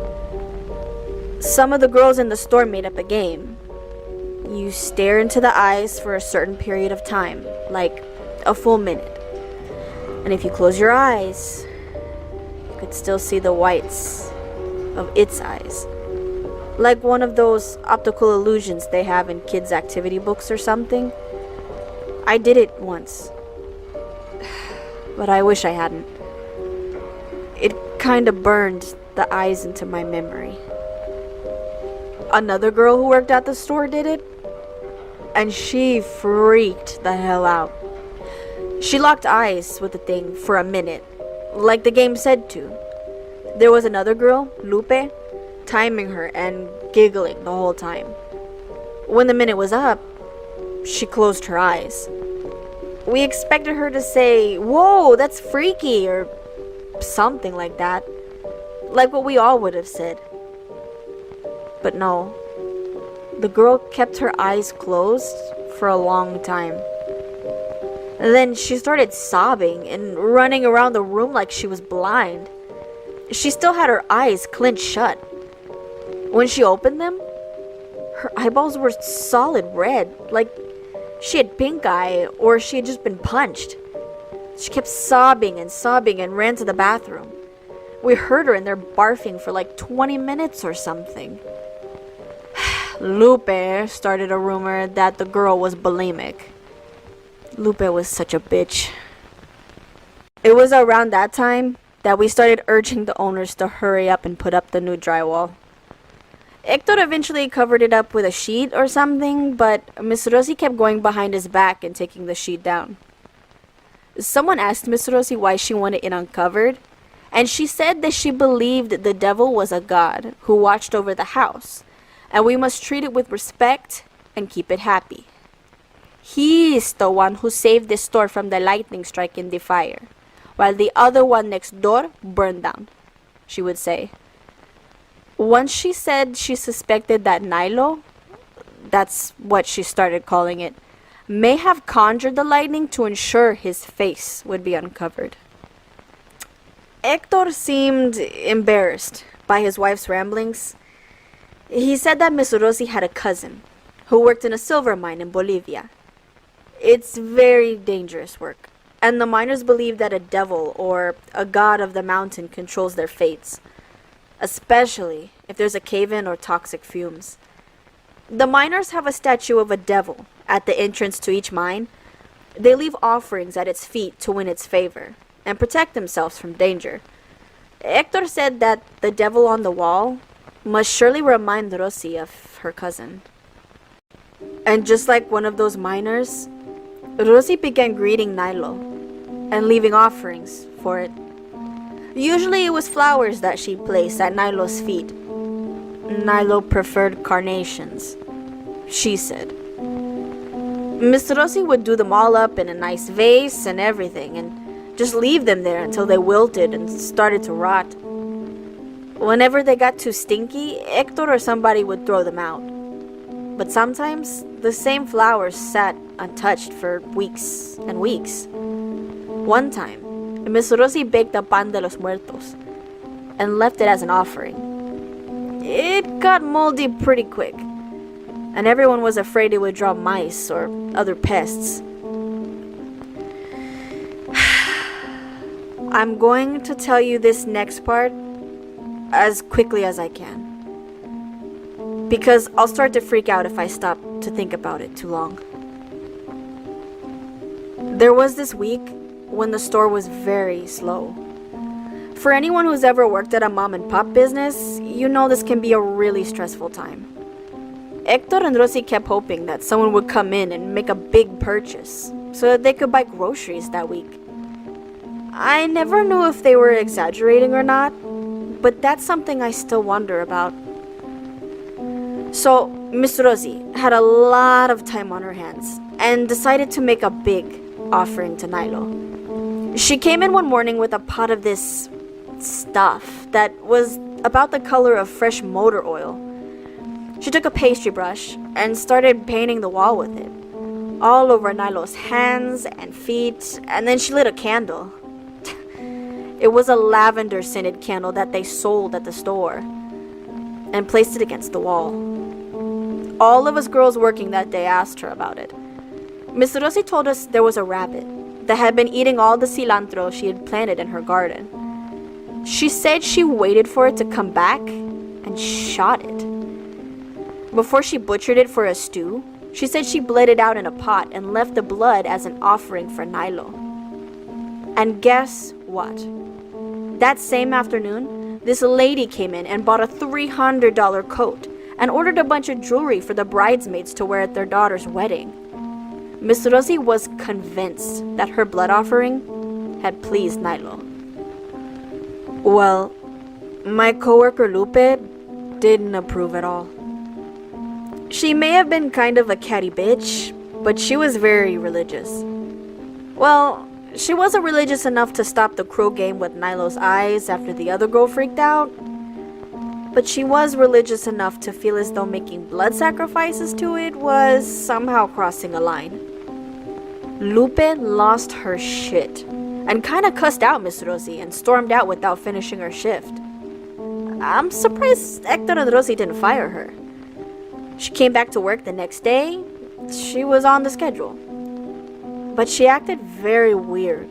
Some of the girls in the store made up a game. You stare into the eyes for a certain period of time, like a full minute. And if you close your eyes, you could still see the whites of its eyes. Like one of those optical illusions they have in kids' activity books or something. I did it once, but I wish I hadn't. It kinda burned the eyes into my memory. Another girl who worked at the store did it, and she freaked the hell out. She locked eyes with the thing for a minute, like the game said to. There was another girl, Lupe, timing her and giggling the whole time. When the minute was up, she closed her eyes. We expected her to say, "Whoa, that's freaky," or something like that, like what we all would have said. But no, the girl kept her eyes closed for a long time. And then she started sobbing and running around the room like she was blind. She still had her eyes clenched shut. When she opened them, her eyeballs were solid red, like she had pink eye or she had just been punched. She kept sobbing and ran to the bathroom. We heard her in there barfing for like 20 minutes or something. Lupe started a rumor that the girl was bulimic. Lupe was such a bitch. It was around that time that we started urging the owners to hurry up and put up the new drywall. Hector eventually covered it up with a sheet or something, but Miss Rosie kept going behind his back and taking the sheet down. Someone asked Miss Rosie why she wanted it uncovered, and she said that she believed the devil was a god who watched over the house, and we must treat it with respect and keep it happy. He's the one who saved the store from the lightning strike in the fire, while the other one next door burned down, she would say. Once she said she suspected that Nilo, that's what she started calling it, may have conjured the lightning to ensure his face would be uncovered. Hector seemed embarrassed by his wife's ramblings. He said that Miss Rosie had a cousin who worked in a silver mine in Bolivia. It's very dangerous work, and the miners believe that a devil or a god of the mountain controls their fates, especially if there's a cave-in or toxic fumes. The miners have a statue of a devil at the entrance to each mine, They leave offerings at its feet to win its favor and protect themselves from danger. Hector said that the devil on the wall must surely remind Rosie of her cousin. And just like one of those miners, Rosie began greeting Nilo and leaving offerings for it. Usually it was flowers that she placed at Nilo's feet. Nilo preferred carnations, she said. Miss Rosie would do them all up in a nice vase and everything, and just leave them there until they wilted and started to rot. Whenever they got too stinky, Hector or somebody would throw them out. But sometimes, the same flowers sat untouched for weeks and weeks. One time, Miss Rosie baked a pan de los muertos and left it as an offering. It got moldy pretty quick, and everyone was afraid it would draw mice or other pests. I'm going to tell you this next part as quickly as I can, because I'll start to freak out if I stop to think about it too long. There was this week when the store was very slow. For anyone who's ever worked at a mom and pop business, you know this can be a really stressful time. Hector and Rosie kept hoping that someone would come in and make a big purchase so that they could buy groceries that week. I never knew if they were exaggerating or not, but that's something I still wonder about. So, Miss Rosie had a lot of time on her hands and decided to make a big offering to Nilo. She came in one morning with a pot of this stuff that was about the color of fresh motor oil. She took a pastry brush and started painting the wall with it, all over Nilo's hands and feet, and then she lit a candle. It was a lavender-scented candle that they sold at the store, and placed it against the wall. All of us girls working that day asked her about it. Miss Rosie told us there was a rabbit that had been eating all the cilantro she had planted in her garden. She said she waited for it to come back and shot it. Before she butchered it for a stew, she said she bled it out in a pot and left the blood as an offering for Nilo. And guess what? That same afternoon, this lady came in and bought a $300 coat and ordered a bunch of jewelry for the bridesmaids to wear at their daughter's wedding. Miss Rosie was convinced that her blood offering had pleased Nilo. Well, my coworker Lupe didn't approve at all. She may have been kind of a catty bitch, but she was very religious. Well, she wasn't religious enough to stop the crow game with Nilo's eyes after the other girl freaked out, but she was religious enough to feel as though making blood sacrifices to it was somehow crossing a line. Lupe lost her shit and kinda cussed out Miss Rosie and stormed out without finishing her shift. I'm surprised Hector and Rosie didn't fire her. She came back to work the next day. She was on the schedule. But she acted very weird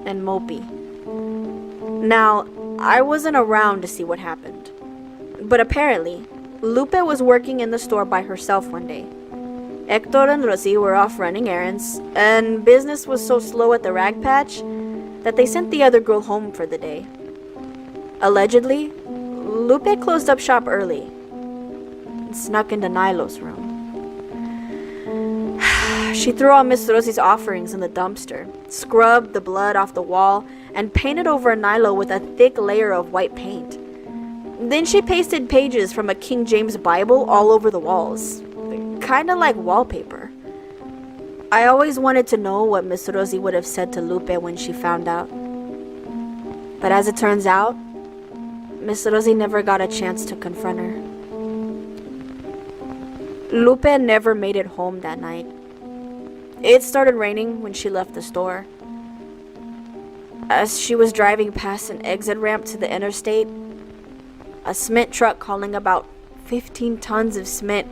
and mopey. Now, I wasn't around to see what happened, but apparently, Lupe was working in the store by herself one day. Hector and Rosie were off running errands, and business was so slow at the rag patch that they sent the other girl home for the day. Allegedly, Lupe closed up shop early and snuck into Nilo's room. She threw all Miss Rosie's offerings in the dumpster, scrubbed the blood off the wall, and painted over Nilo with a thick layer of white paint. Then she pasted pages from a King James Bible all over the walls, kinda like wallpaper. I always wanted to know what Miss Rosie would have said to Lupe when she found out. But as it turns out, Miss Rosie never got a chance to confront her. Lupe never made it home that night. It started raining when she left the store. As she was driving past an exit ramp to the interstate, a cement truck hauling about 15 tons of cement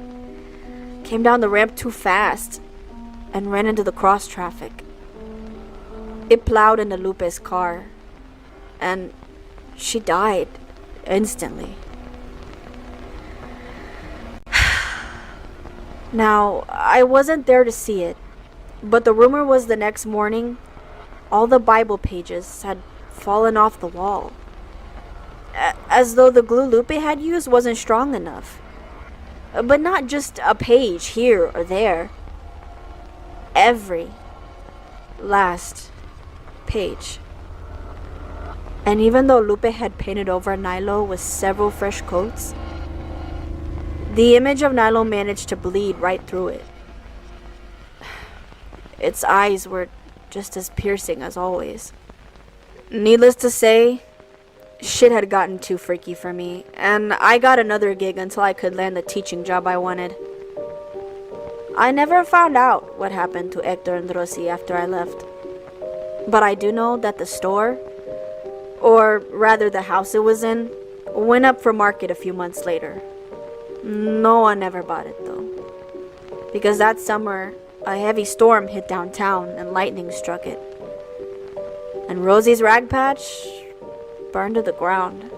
came down the ramp too fast and ran into the cross traffic. It plowed into Lupe's car, and she died instantly. Now, I wasn't there to see it, But the rumor was the next morning, all the Bible pages had fallen off the wall. As though the glue Lupe had used wasn't strong enough. But not just a page here or there. Every last page. And even though Lupe had painted over Nilo with several fresh coats, the image of Nilo managed to bleed right through it. Its eyes were just as piercing as always. Needless to say, shit had gotten too freaky for me, and I got another gig until I could land the teaching job I wanted. I never found out what happened to Hector and Rosy after I left. But I do know that the store, or rather the house it was in, went up for market a few months later. No one ever bought it though. Because that summer, a heavy storm hit downtown and lightning struck it. And Rosie's rag patch burned to the ground.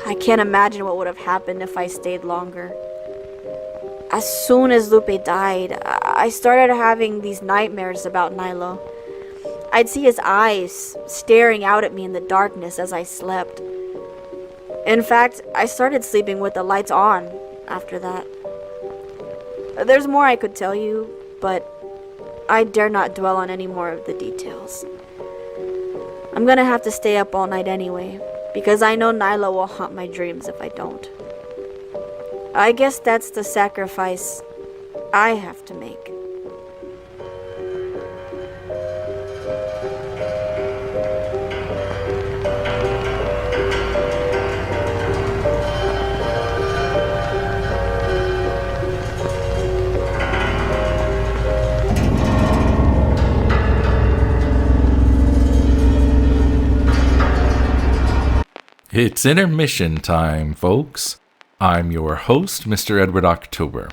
I can't imagine what would have happened if I stayed longer. As soon as Lupe died, I started having these nightmares about Nilo. I'd see his eyes staring out at me in the darkness as I slept. In fact, I started sleeping with the lights on after that. There's more I could tell you, but I dare not dwell on any more of the details. I'm gonna have to stay up all night anyway, because I know Nilo will haunt my dreams if I don't. I guess that's the sacrifice I have to make. It's intermission time, folks. I'm your host, Mr. Edward October.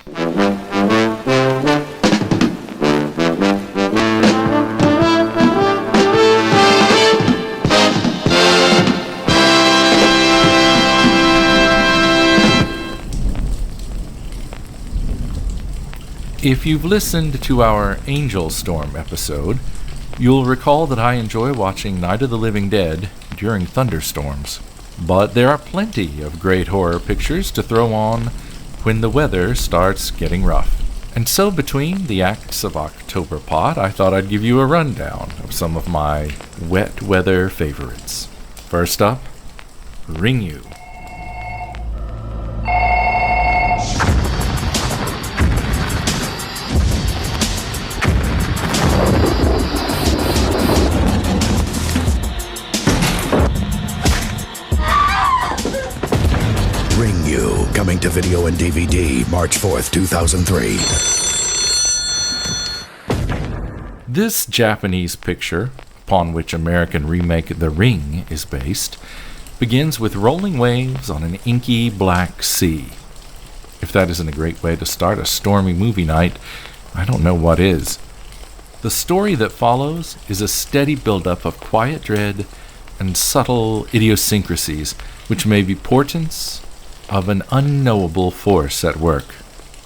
If you've listened to our Angel Storm episode, you'll recall that I enjoy watching Night of the Living Dead during thunderstorms. But there are plenty of great horror pictures to throw on when the weather starts getting rough. And so between the acts of Octoberpod, I thought I'd give you a rundown of some of my wet weather favorites. First up, Ring You. Ring You, coming to video and DVD, March 4th, 2003. This Japanese picture, upon which American remake The Ring is based, begins with rolling waves on an inky black sea. If that isn't a great way to start a stormy movie night, I don't know what is. The story that follows is a steady buildup of quiet dread and subtle idiosyncrasies, which may be portents of an unknowable force at work.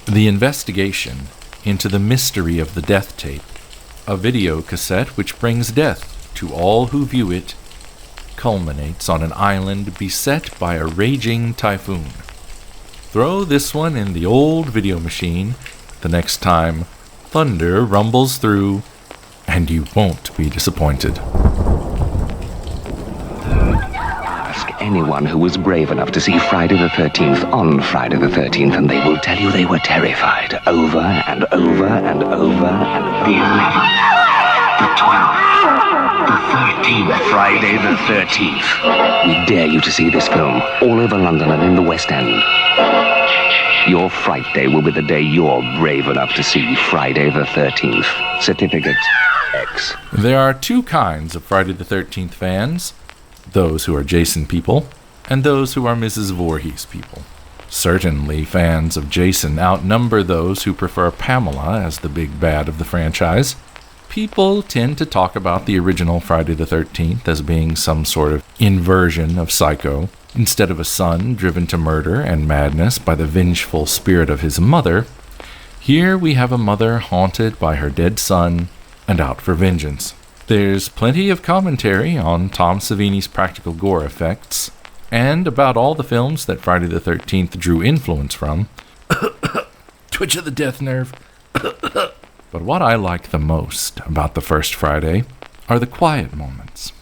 The investigation into the mystery of the death tape, a video cassette which brings death to all who view it, culminates on an island beset by a raging typhoon. Throw this one in the old video machine the next time thunder rumbles through, and you won't be disappointed. Anyone who was brave enough to see Friday the 13th on Friday the 13th, and they will tell you they were terrified over and over and over and over. The 11th, the 12th, the 13th. Friday the 13th. We dare you to see this film all over London and in the West End. Your Fright Day will be the day you're brave enough to see Friday the 13th. Certificate X. There are two kinds of Friday the 13th fans. Those who are Jason people, and those who are Mrs. Voorhees people. Certainly, fans of Jason outnumber those who prefer Pamela as the big bad of the franchise. People tend to talk about the original Friday the 13th as being some sort of inversion of Psycho. Instead of a son driven to murder and madness by the vengeful spirit of his mother, Here we have a mother haunted by her dead son and out for vengeance. There's plenty of commentary on Tom Savini's practical gore effects, and about all the films that Friday the 13th drew influence from. Twitch of the death nerve. But what I like the most about the first Friday are the quiet moments.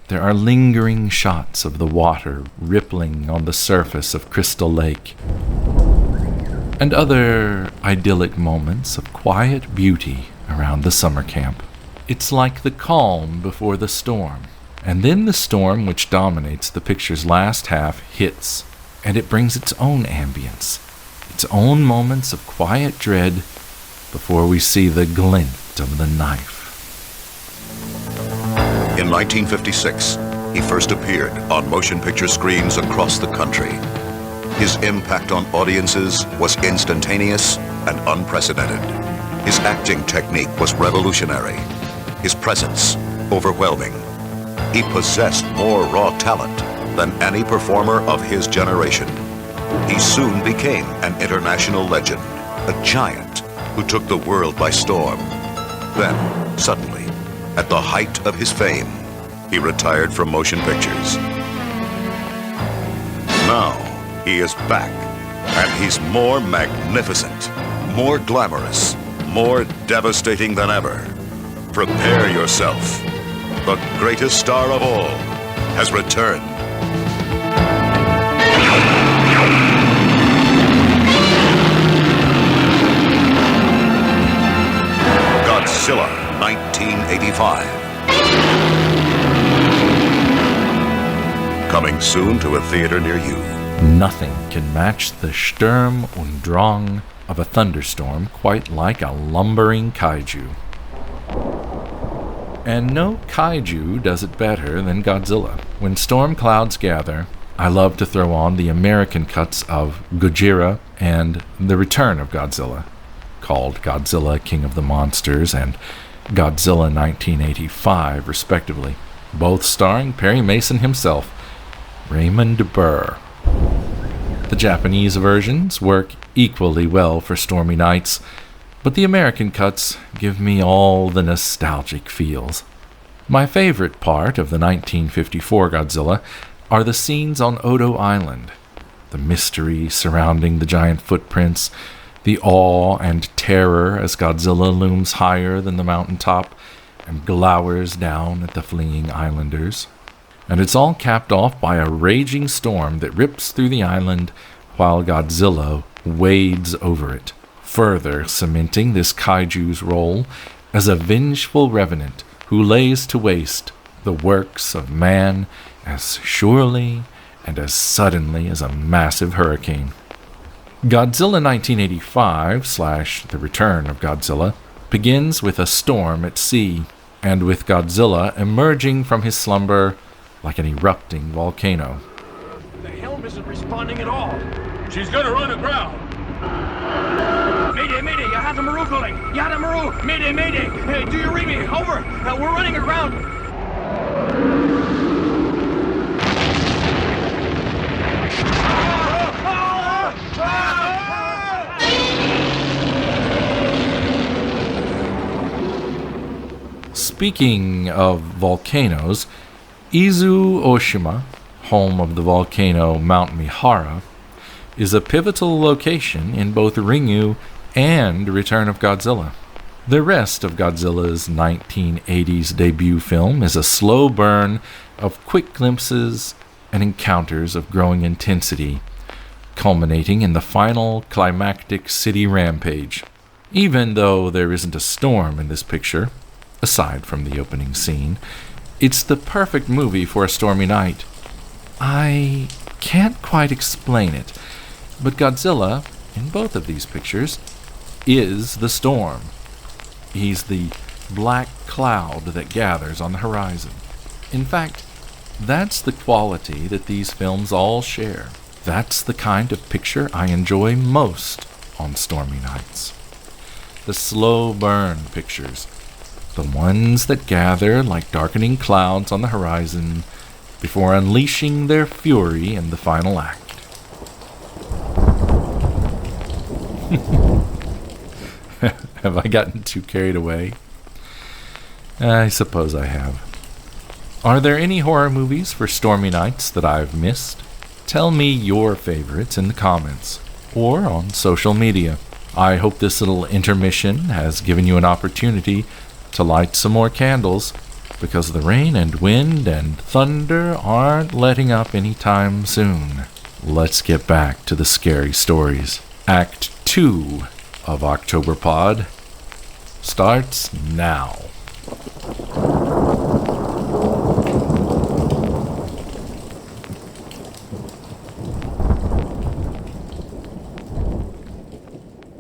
There are lingering shots of the water rippling on the surface of Crystal Lake, and other idyllic moments of quiet beauty around the summer camp. It's like the calm before the storm, and then the storm which dominates the picture's last half hits, and it brings its own ambience, its own moments of quiet dread before we see the glint of the knife. In 1956, he first appeared on motion picture screens across the country. His impact on audiences was instantaneous and unprecedented. His acting technique was revolutionary. His presence overwhelming. He possessed more raw talent than any performer of his generation. He soon became an international legend, a giant who took the world by storm. Then, suddenly, at the height of his fame, he retired from motion pictures. Now, he is back, and he's more magnificent, more glamorous, more devastating than ever. Prepare yourself. The greatest star of all has returned. Godzilla 1985. Coming soon to a theater near you. Nothing can match the Sturm und Drang of a thunderstorm quite like a lumbering kaiju. And no kaiju does it better than Godzilla. When storm clouds gather, I love to throw on the American cuts of Gojira and The Return of Godzilla, called Godzilla King of the Monsters and Godzilla 1985, respectively, both starring Perry Mason himself, Raymond Burr. The Japanese versions work equally well for stormy nights, but the American cuts give me all the nostalgic feels. My favorite part of the 1954 Godzilla are the scenes on Odo Island, the mystery surrounding the giant footprints, the awe and terror as Godzilla looms higher than the mountaintop and glowers down at the fleeing islanders. And it's all capped off by a raging storm that rips through the island while Godzilla wades over it, further cementing this kaiju's role as a vengeful revenant who lays to waste the works of man as surely and as suddenly as a massive hurricane. Godzilla 1985 / The Return of Godzilla begins with a storm at sea, and with Godzilla emerging from his slumber like an erupting volcano. The helm isn't responding at all. She's gonna run aground. Mayday, mayday, you have the Maru calling. You have the Maru. Mayday, mayday. Do you read me? Over. We're running aground. Speaking of volcanoes, Izu Oshima, home of the volcano Mount Mihara, is a pivotal location in both Ringu and Return of Godzilla. The rest of Godzilla's 1980s debut film is a slow burn of quick glimpses and encounters of growing intensity, culminating in the final climactic city rampage. Even though there isn't a storm in this picture, aside from the opening scene, it's the perfect movie for a stormy night. I can't quite explain it, but Godzilla, in both of these pictures, is the storm. He's the black cloud that gathers on the horizon. In fact, that's the quality that these films all share. That's the kind of picture I enjoy most on stormy nights. The slow burn pictures, the ones that gather like darkening clouds on the horizon before unleashing their fury in the final act. Have I gotten too carried away? I suppose I have. Are there any horror movies for stormy nights that I've missed? Tell me your favorites in the comments or on social media. I hope this little intermission has given you an opportunity to light some more candles, because the rain and wind and thunder aren't letting up anytime soon. Let's get back to the scary stories. Act 2 of Octoberpod starts now.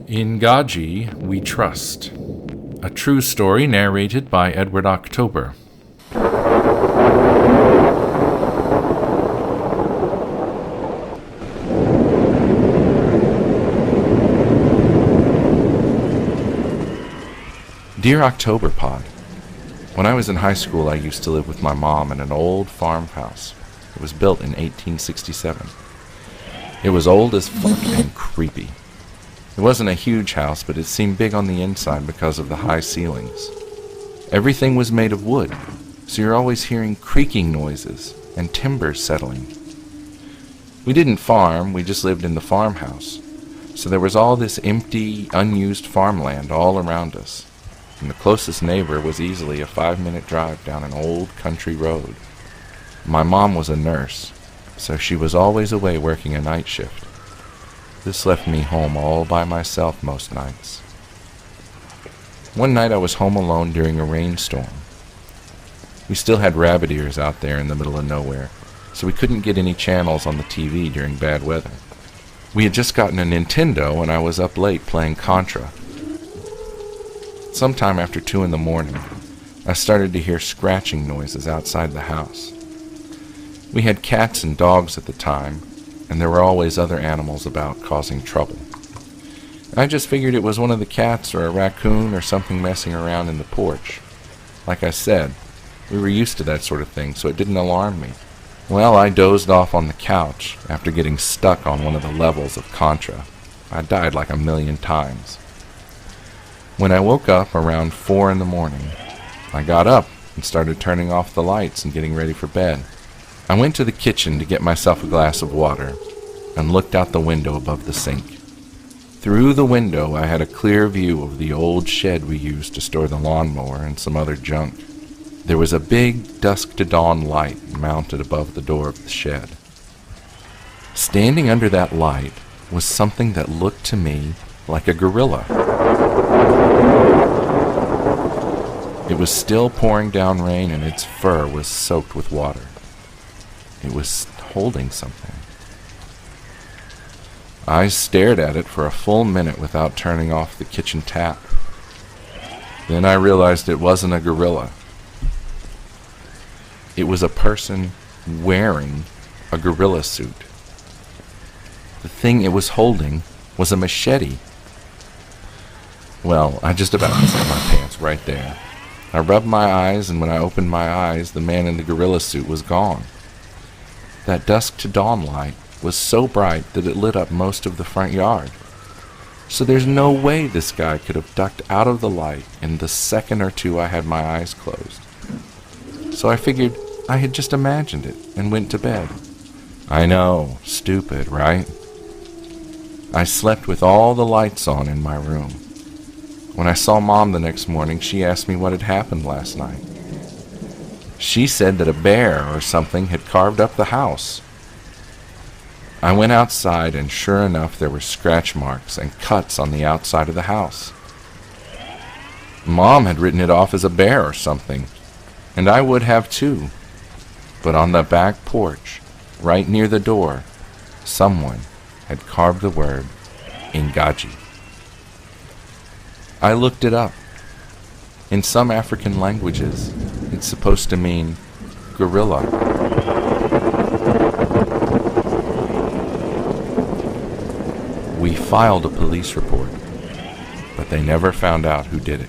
INGAGI, We Trust. A true story narrated by Edward October. Dear Octoberpod, when I was in high school, I used to live with my mom in an old farmhouse. It was built in 1867. It was old as fuck and creepy. It wasn't a huge house, but it seemed big on the inside because of the high ceilings. Everything was made of wood, so you're always hearing creaking noises and timbers settling. We didn't farm, we just lived in the farmhouse. So there was all this empty, unused farmland all around us. And the closest neighbor was easily a 5-minute drive down an old country road. My mom was a nurse, so she was always away working a night shift. This left me home all by myself most nights. One night I was home alone during a rainstorm. We still had rabbit ears out there in the middle of nowhere, so we couldn't get any channels on the TV during bad weather. We had just gotten a Nintendo and I was up late playing Contra. Sometime after 2 in the morning, I started to hear scratching noises outside the house. We had cats and dogs at the time, and there were always other animals about causing trouble. I just figured it was one of the cats or a raccoon or something messing around in the porch. Like I said, we were used to that sort of thing, so it didn't alarm me. Well, I dozed off on the couch after getting stuck on one of the levels of Contra. I died like 1,000,000 times. When I woke up around 4 in the morning, I got up and started turning off the lights and getting ready for bed. I went to the kitchen to get myself a glass of water and looked out the window above the sink. Through the window, I had a clear view of the old shed we used to store the lawnmower and some other junk. There was a big dusk-to-dawn light mounted above the door of the shed. Standing under that light was something that looked to me like a gorilla. It was still pouring down rain and its fur was soaked with water. It was holding something. I stared at it for a full minute without turning off the kitchen tap. Then I realized it wasn't a gorilla. It was a person wearing a gorilla suit. The thing it was holding was a machete. Well, I just about pissed my pants right there. I rubbed my eyes, and when I opened my eyes, the man in the gorilla suit was gone. That dusk-to-dawn light was so bright that it lit up most of the front yard. So there's no way this guy could have ducked out of the light in the second or two I had my eyes closed. So I figured I had just imagined it and went to bed. I know, stupid, right? I slept with all the lights on in my room. When I saw Mom the next morning, she asked me what had happened last night. She said that a bear or something had carved up the house. I went outside, and sure enough, there were scratch marks and cuts on the outside of the house. Mom had written it off as a bear or something, and I would have too. But on the back porch, right near the door, someone had carved the word INGAGI. I looked it up. In some African languages, it's supposed to mean gorilla. We filed a police report, but they never found out who did it.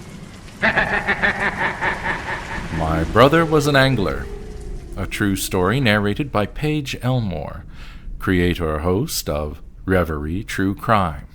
My brother was an angler. A true story narrated by Paige Elmore, creator-host of Reverie True Crime.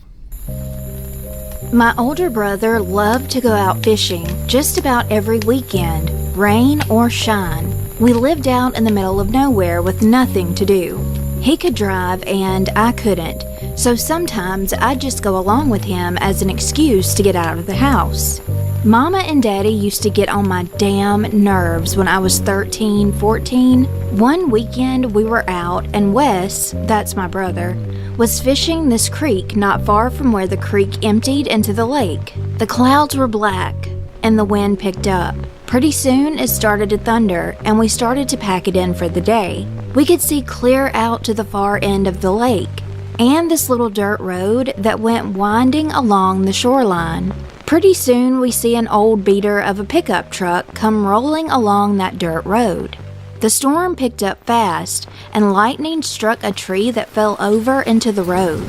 My older brother loved to go out fishing just about every weekend, rain or shine. We lived out in the middle of nowhere with nothing to do. He could drive and I couldn't, so sometimes I'd just go along with him as an excuse to get out of the house. Mama and Daddy used to get on my damn nerves when I was 13, 14. One weekend we were out and Wes, that's my brother, was fishing this creek not far from where the creek emptied into the lake. The clouds were black and the wind picked up. Pretty soon it started to thunder and we started to pack it in for the day. We could see clear out to the far end of the lake and this little dirt road that went winding along the shoreline. Pretty soon we see an old beater of a pickup truck come rolling along that dirt road. The storm picked up fast and lightning struck a tree that fell over into the road.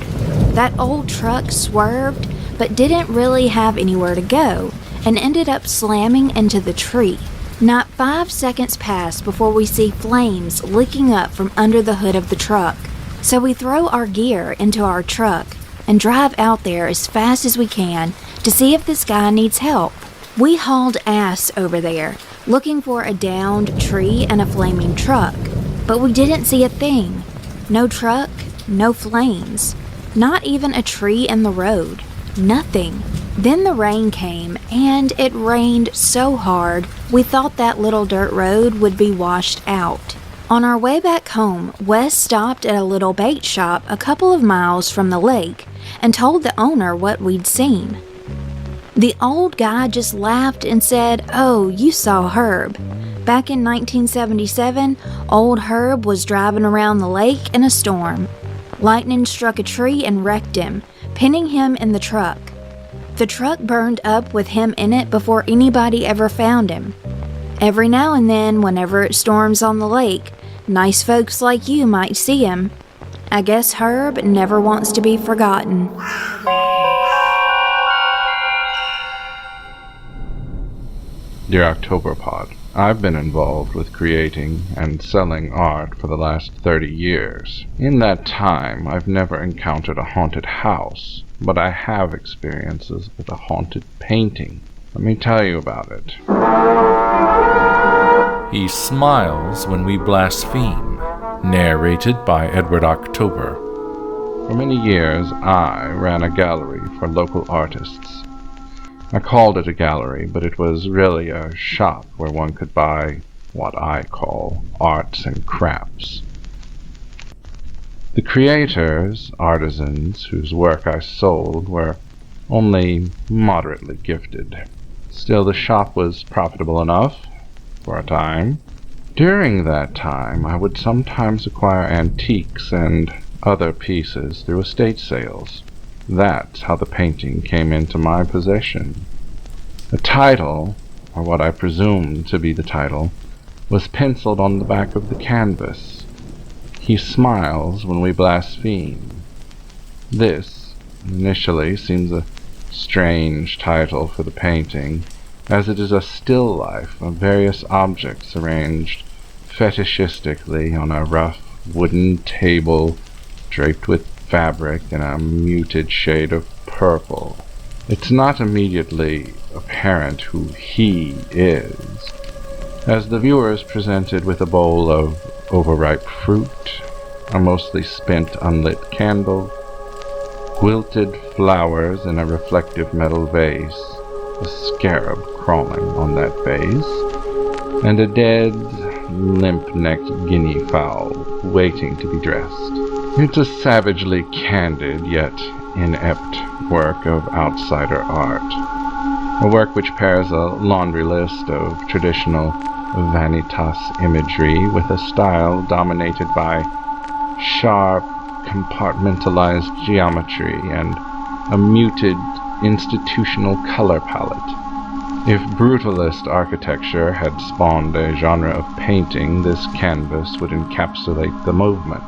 That old truck swerved but didn't really have anywhere to go and ended up slamming into the tree. Not 5 seconds passed before we see flames licking up from under the hood of the truck. So we throw our gear into our truck and drive out there as fast as we can to see if this guy needs help. We hauled ass over there, looking for a downed tree and a flaming truck, but we didn't see a thing. No truck, no flames, not even a tree in the road, nothing. Then the rain came, and it rained so hard we thought that little dirt road would be washed out. On our way back home, Wes stopped at a little bait shop a couple of miles from the lake and told the owner what we'd seen. The old guy just laughed and said, "Oh, you saw Herb. Back in 1977, old Herb was driving around the lake in a storm. Lightning struck a tree and wrecked him, pinning him in the truck. The truck burned up with him in it before anybody ever found him. Every now and then, whenever it storms on the lake, nice folks like you might see him. I guess Herb never wants to be forgotten." Dear Octoberpod, I've been involved with creating and selling art for the last 30 years. In that time, I've never encountered a haunted house, but I have experiences with a haunted painting. Let me tell you about it. He smiles when we blaspheme. Narrated by Edward October. For many years, I ran a gallery for local artists. I called it a gallery, but it was really a shop where one could buy what I call arts and crafts. The creators, artisans, whose work I sold were only moderately gifted. Still, the shop was profitable enough for a time. During that time, I would sometimes acquire antiques and other pieces through estate sales. That's how the painting came into my possession. The title, or what I presumed to be the title, was penciled on the back of the canvas. He smiles when we blaspheme. This, initially, seems a strange title for the painting, as it is a still life of various objects arranged fetishistically on a rough wooden table draped with fabric in a muted shade of purple. It's not immediately apparent who he is, as the viewer is presented with a bowl of overripe fruit, a mostly spent unlit candle, wilted flowers in a reflective metal vase, a scarab crawling on that vase, and a dead, limp-necked guinea fowl waiting to be dressed. It's a savagely candid yet inept work of outsider art, a work which pairs a laundry list of traditional vanitas imagery with a style dominated by sharp, compartmentalized geometry and a muted institutional color palette. If brutalist architecture had spawned a genre of painting, this canvas would encapsulate the movement.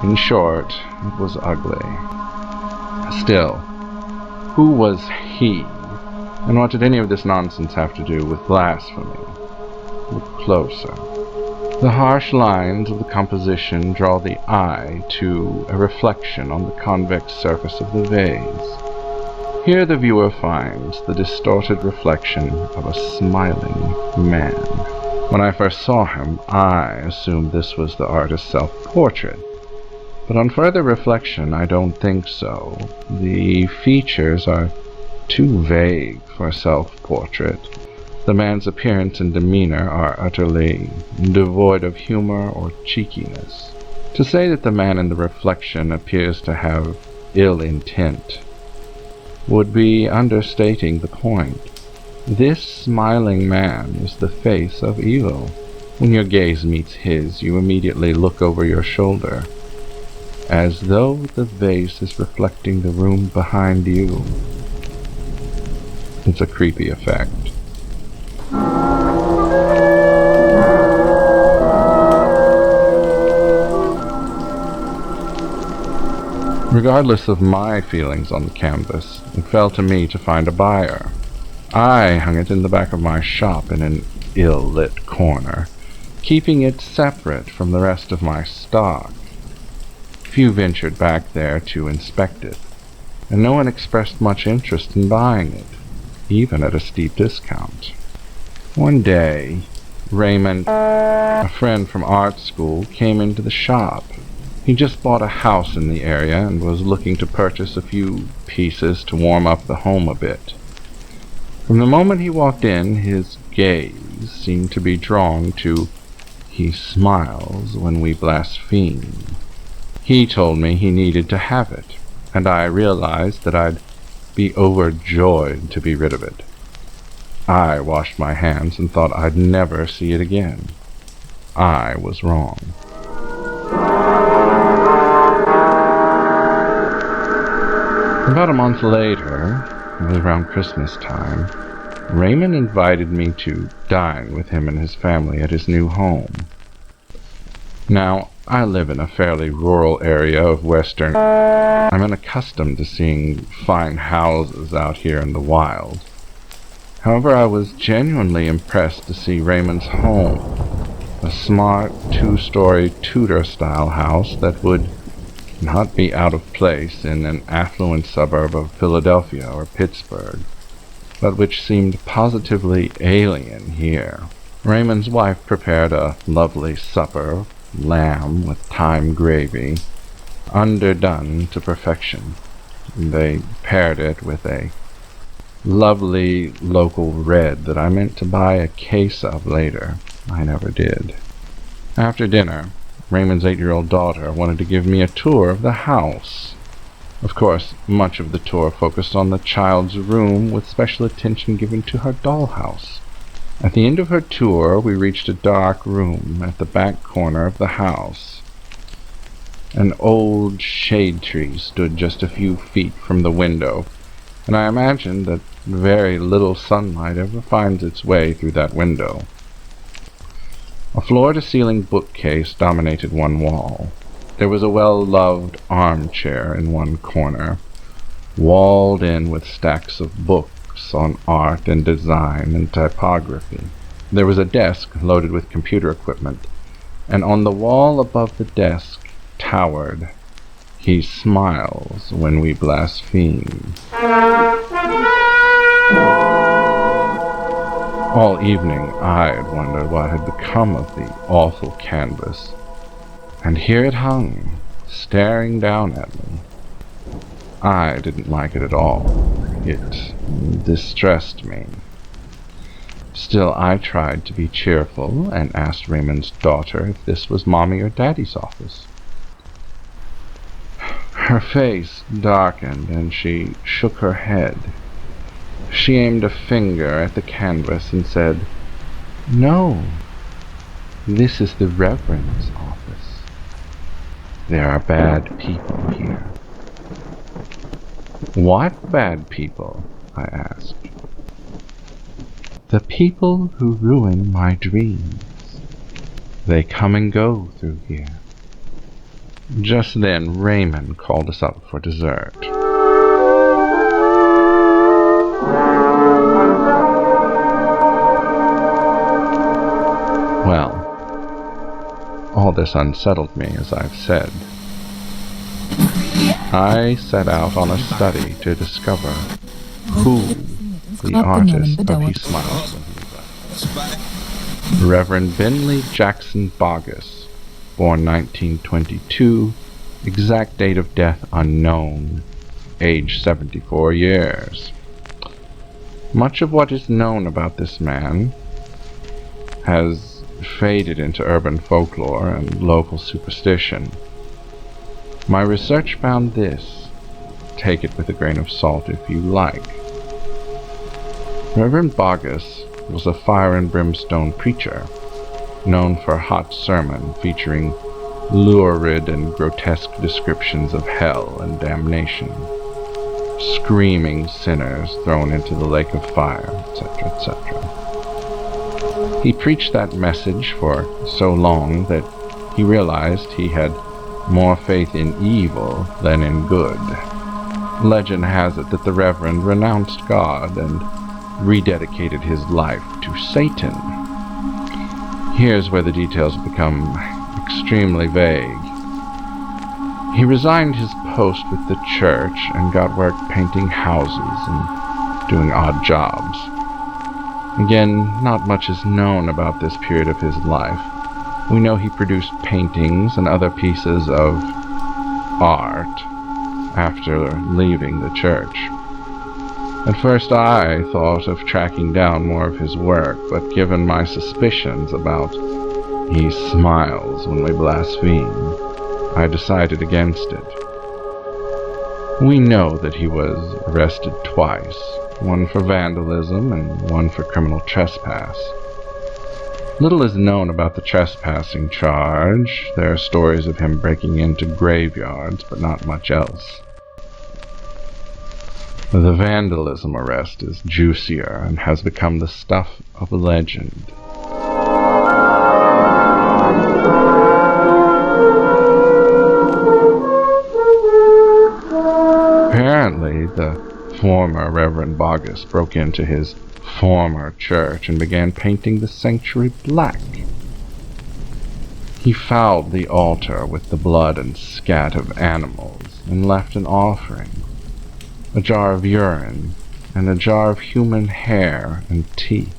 In short, it was ugly. Still, who was he? And what did any of this nonsense have to do with blasphemy? Look closer. The harsh lines of the composition draw the eye to a reflection on the convex surface of the vase. Here the viewer finds the distorted reflection of a smiling man. When I first saw him, I assumed this was the artist's self-portrait. But on further reflection, I don't think so. The features are too vague for a self-portrait. The man's appearance and demeanor are utterly devoid of humor or cheekiness. To say that the man in the reflection appears to have ill intent would be understating the point. This smiling man is the face of evil. When your gaze meets his, you immediately look over your shoulder, as though the vase is reflecting the room behind you. It's a creepy effect. Regardless of my feelings on the canvas, it fell to me to find a buyer. I hung it in the back of my shop in an ill-lit corner, keeping it separate from the rest of my stock. Few ventured back there to inspect it, and no one expressed much interest in buying it, even at a steep discount. One day, Raymond, a friend from art school, came into the shop. He just bought a house in the area and was looking to purchase a few pieces to warm up the home a bit. From the moment he walked in, his gaze seemed to be drawn to "He smiles when we blaspheme." He told me he needed to have it, and I realized that I'd be overjoyed to be rid of it. I washed my hands and thought I'd never see it again. I was wrong. About a month later, it was around Christmas time, Raymond invited me to dine with him and his family at his new home. Now, I live in a fairly rural area of western. I'm unaccustomed to seeing fine houses out here in the wild. However, I was genuinely impressed to see Raymond's home, a smart, two-story Tudor-style house that would not be out of place in an affluent suburb of Philadelphia or Pittsburgh, but which seemed positively alien here. Raymond's wife prepared a lovely supper, lamb with thyme gravy, underdone to perfection. They paired it with a lovely local red that I meant to buy a case of later. I never did. After dinner, Raymond's 8-year-old daughter wanted to give me a tour of the house. Of course, much of the tour focused on the child's room, with special attention given to her dollhouse. At the end of her tour, we reached a dark room at the back corner of the house. An old shade tree stood just a few feet from the window, and I imagined that very little sunlight ever finds its way through that window. A floor-to-ceiling bookcase dominated one wall. There was a well-loved armchair in one corner, walled in with stacks of books on art and design and typography. There was a desk loaded with computer equipment, and on the wall above the desk towered, "He smiles when we blaspheme." All evening I had wondered what had become of the awful canvas, and here it hung, staring down at me. I didn't like it at all. It distressed me. Still, I tried to be cheerful and asked Raymond's daughter if this was Mommy or Daddy's office. Her face darkened and she shook her head. She aimed a finger at the canvas and said, "No, this is the Reverend's office. There are bad people here." "What bad people?" I asked. "The people who ruin my dreams. They come and go through here." Just then, Raymond called us up for dessert. Well, all this unsettled me, as I've said. I set out on a study to discover Who, the artist of He Smiles When He Laughs. Reverend Bentley Jackson Bogus, born 1922, exact date of death unknown, age 74 years. Much of what is known about this man has faded into urban folklore and local superstition. My research found this. Take it with a grain of salt if you like. Reverend Bogus was a fire and brimstone preacher, known for a hot sermon featuring lurid and grotesque descriptions of hell and damnation, screaming sinners thrown into the lake of fire, etc., etc. He preached that message for so long that he realized he had more faith in evil than in good. Legend has it that the Reverend renounced God and rededicated his life to Satan. Here's where the details become extremely vague. He resigned his post with the church and got work painting houses and doing odd jobs. Again, not much is known about this period of his life. We know he produced paintings and other pieces of art after leaving the church. At first I thought of tracking down more of his work, but given my suspicions about He Smiles When We Blaspheme, I decided against it. We know that he was arrested twice, one for vandalism and one for criminal trespass. Little is known about the trespassing charge. There are stories of him breaking into graveyards, but not much else. The vandalism arrest is juicier and has become the stuff of legend. Apparently, the former Reverend Bogus broke into his former church and began painting the sanctuary black. He fouled the altar with the blood and scat of animals and left an offering, a jar of urine, and a jar of human hair and teeth.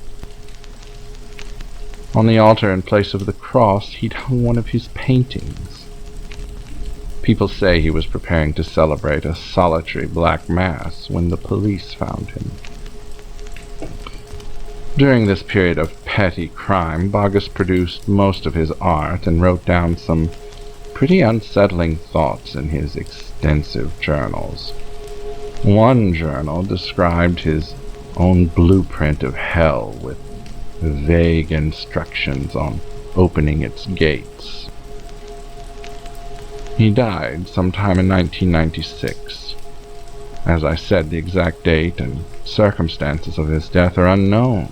On the altar in place of the cross, he'd hung one of his paintings. People say he was preparing to celebrate a solitary black mass when the police found him. During this period of petty crime, Bogus produced most of his art and wrote down some pretty unsettling thoughts in his extensive journals. One journal described his own blueprint of hell with vague instructions on opening its gates. He died sometime in 1996. As I said, the exact date and circumstances of his death are unknown.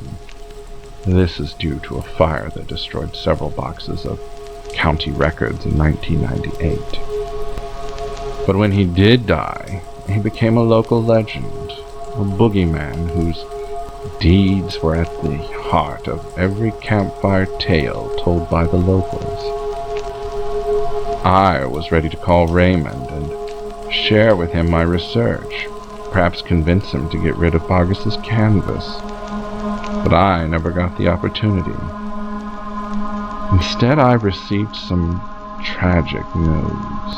This is due to a fire that destroyed several boxes of county records in 1998. But when he did die, he became a local legend, a boogeyman whose deeds were at the heart of every campfire tale told by the locals. I was ready to call Raymond and share with him my research, perhaps convince him to get rid of Bogus's canvas. But I never got the opportunity. Instead, I received some tragic news.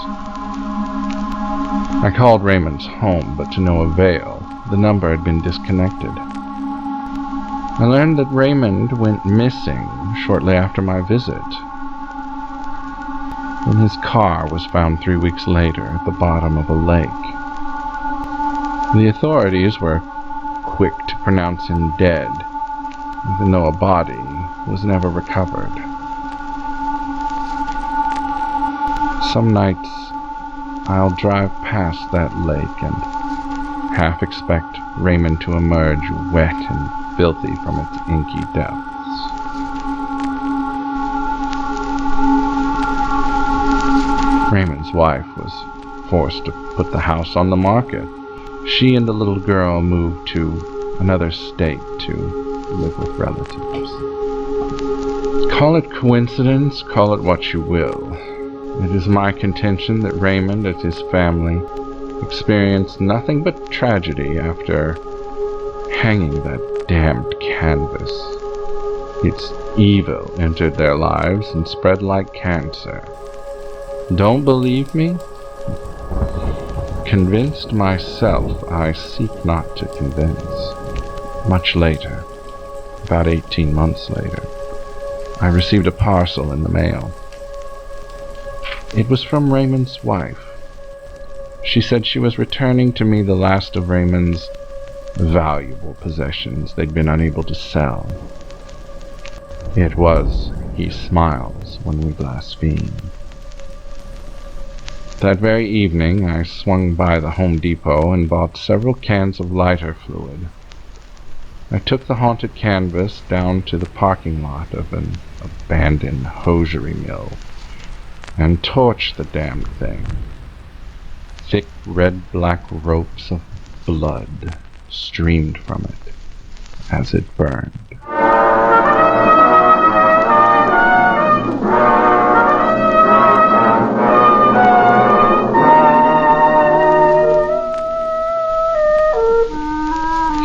I called Raymond's home, but to no avail. The number had been disconnected. I learned that Raymond went missing shortly after my visit. And his car was found 3 weeks later at the bottom of a lake. The authorities were quick to pronounce him dead, even though a body was never recovered. Some nights I'll drive past that lake and half expect Raymond to emerge wet and filthy from its inky depths. Raymond's wife was forced to put the house on the market. She and the little girl moved to another state to live with relatives. Call it coincidence, call it what you will. It is my contention that Raymond and his family experienced nothing but tragedy after hanging that damned canvas. Its evil entered their lives and spread like cancer. Don't believe me? Convinced myself, I seek not to convince. Much later, about 18 months later, I received a parcel in the mail. It was from Raymond's wife. She said she was returning to me the last of Raymond's valuable possessions they'd been unable to sell. It was He Smiles When We Blaspheme. That very evening, I swung by the Home Depot and bought several cans of lighter fluid. I took the haunted canvas down to the parking lot of an abandoned hosiery mill and torched the damned thing. Thick red-black ropes of blood streamed from it as it burned.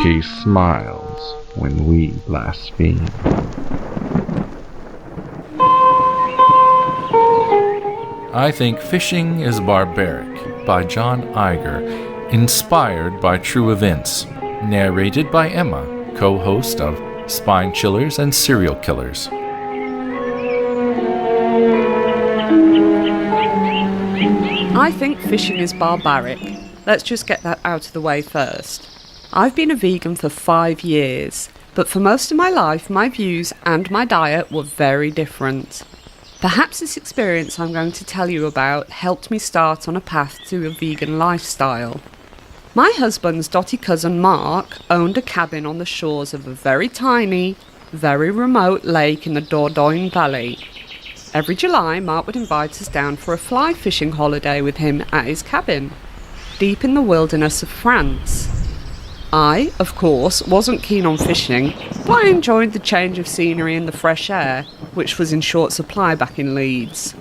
He smiles when we blaspheme. I Think Fishing is Barbaric by John Iger, inspired by true events, narrated by Emma, co-host of Spine Chillers and Serial Killers. I think fishing is barbaric. Let's just get that out of the way first. I've been a vegan for 5 years, but for most of my life, my views and my diet were very different. Perhaps this experience I'm going to tell you about helped me start on a path to a vegan lifestyle. My husband's dotty cousin Mark owned a cabin on the shores of a very tiny, very remote lake in the Dordogne Valley. Every July, Mark would invite us down for a fly fishing holiday with him at his cabin, deep in the wilderness of France. I, of course, wasn't keen on fishing, but I enjoyed the change of scenery and the fresh air, which was in short supply back in Leeds.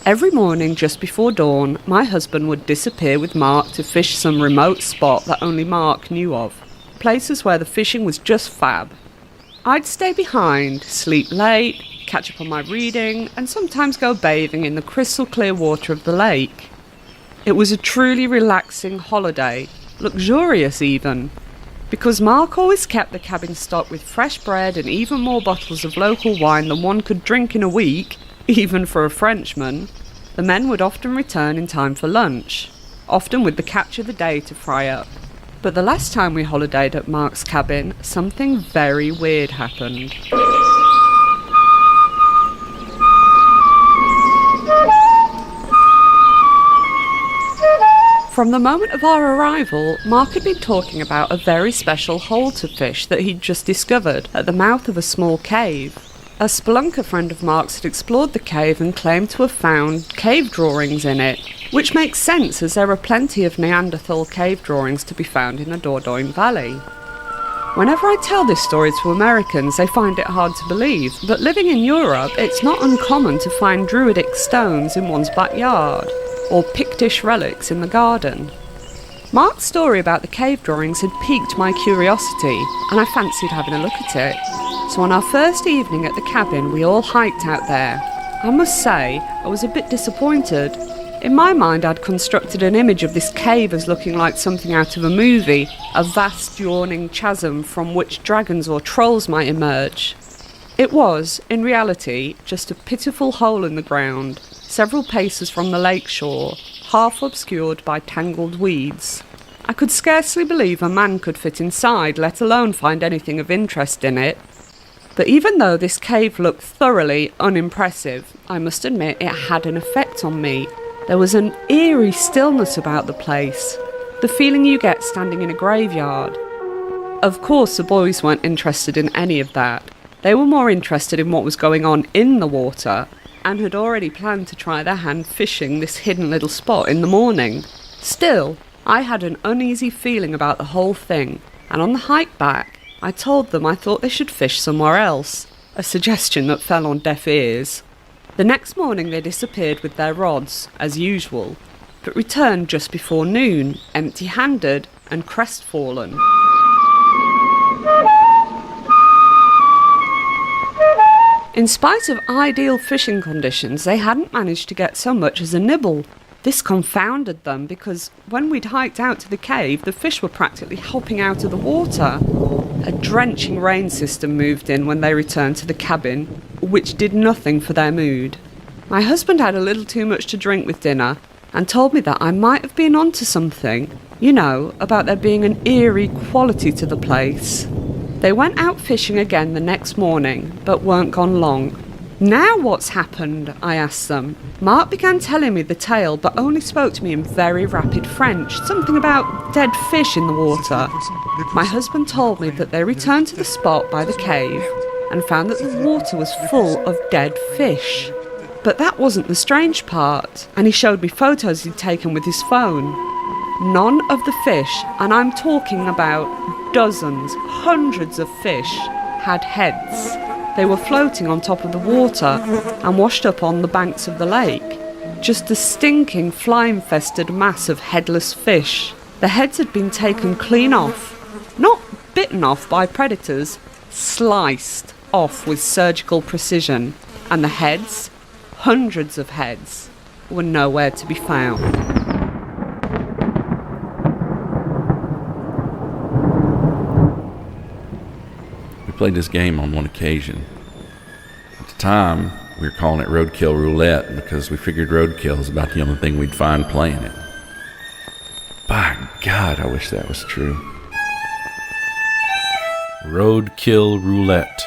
Every morning just before dawn, my husband would disappear with Mark to fish some remote spot that only Mark knew of, places where the fishing was just fab. I'd stay behind, sleep late, catch up on my reading, and sometimes go bathing in the crystal clear water of the lake. It was a truly relaxing holiday, luxurious even, because Mark always kept the cabin stocked with fresh bread and even more bottles of local wine than one could drink in a week, even for a Frenchman. The men would often return in time for lunch, often with the catch of the day to fry up. But the last time we holidayed at Mark's cabin, something very weird happened. From the moment of our arrival, Mark had been talking about a very special hole to fish that he'd just discovered at the mouth of a small cave. A spelunker friend of Mark's had explored the cave and claimed to have found cave drawings in it, which makes sense as there are plenty of Neanderthal cave drawings to be found in the Dordogne Valley. Whenever I tell this story to Americans, they find it hard to believe, but living in Europe, it's not uncommon to find druidic stones in one's backyard, or Pictish relics in the garden. Mark's story about the cave drawings had piqued my curiosity, and I fancied having a look at it. So on our first evening at the cabin, we all hiked out there. I must say, I was a bit disappointed. In my mind, I'd constructed an image of this cave as looking like something out of a movie, a vast yawning chasm from which dragons or trolls might emerge. It was, in reality, just a pitiful hole in the ground, several paces from the lake shore, half obscured by tangled weeds. I could scarcely believe a man could fit inside, let alone find anything of interest in it. But even though this cave looked thoroughly unimpressive, I must admit it had an effect on me. There was an eerie stillness about the place, the feeling you get standing in a graveyard. Of course, the boys weren't interested in any of that. They were more interested in what was going on in the water, and had already planned to try their hand fishing this hidden little spot in the morning. Still, I had an uneasy feeling about the whole thing, and on the hike back, I told them I thought they should fish somewhere else, a suggestion that fell on deaf ears. The next morning they disappeared with their rods, as usual, but returned just before noon, empty-handed and crestfallen. In spite of ideal fishing conditions, they hadn't managed to get so much as a nibble. This confounded them because when we'd hiked out to the cave, the fish were practically hopping out of the water. A drenching rain system moved in when they returned to the cabin, which did nothing for their mood. My husband had a little too much to drink with dinner and told me that I might have been onto something, you know, about there being an eerie quality to the place. They went out fishing again the next morning, but weren't gone long. Now what's happened? I asked them. Mark began telling me the tale, but only spoke to me in very rapid French, something about dead fish in the water. My husband told me that they returned to the spot by the cave and found that the water was full of dead fish. But that wasn't the strange part, and he showed me photos he'd taken with his phone. None of the fish, and I'm talking about dozens, hundreds of fish, had heads. They were floating on top of the water and washed up on the banks of the lake. Just a stinking, fly-infested mass of headless fish. The heads had been taken clean off, not bitten off by predators, sliced off with surgical precision, and the heads, hundreds of heads, were nowhere to be found. Played this game on one occasion. At the time, we were calling it Roadkill Roulette because we figured roadkill is about the only thing we'd find playing it. By God, I wish that was true. Roadkill Roulette,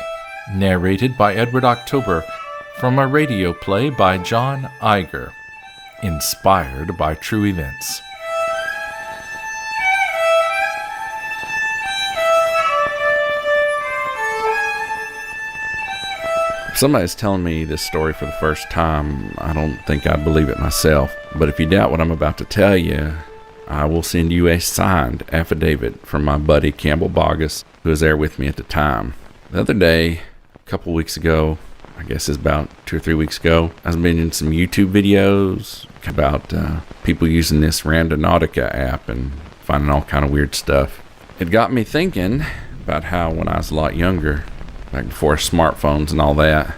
narrated by Edward October from a radio play by John Iger, inspired by true events. If somebody's telling me this story for the first time, I don't think I'd believe it myself. But if you doubt what I'm about to tell you, I will send you a signed affidavit from my buddy Campbell Bogus, who was there with me at the time. The other day, a couple weeks ago, I guess it's about 2 or 3 weeks ago, I was making some YouTube videos about people using this Randonautica app and finding all kind of weird stuff. It got me thinking about how when I was a lot younger, back before smartphones and all that,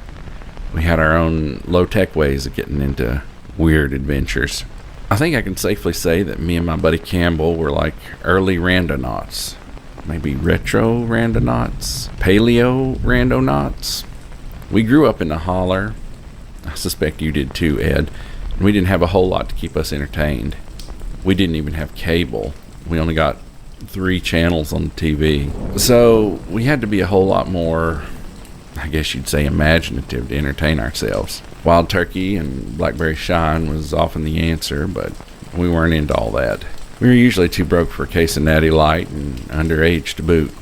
we had our own low-tech ways of getting into weird adventures. I think I can safely say that me and my buddy Campbell were like early randonauts. Maybe retro randonauts? Paleo randonauts? We grew up in the holler. I suspect you did too, Ed. And we didn't have a whole lot to keep us entertained. We didn't even have cable. We only got 3 channels on the TV. So we had to be a whole lot more, I guess you'd say, imaginative to entertain ourselves. Wild turkey and blackberry shine was often the answer, but we weren't into all that. We were usually too broke for a case of Natty Light and underage to boot.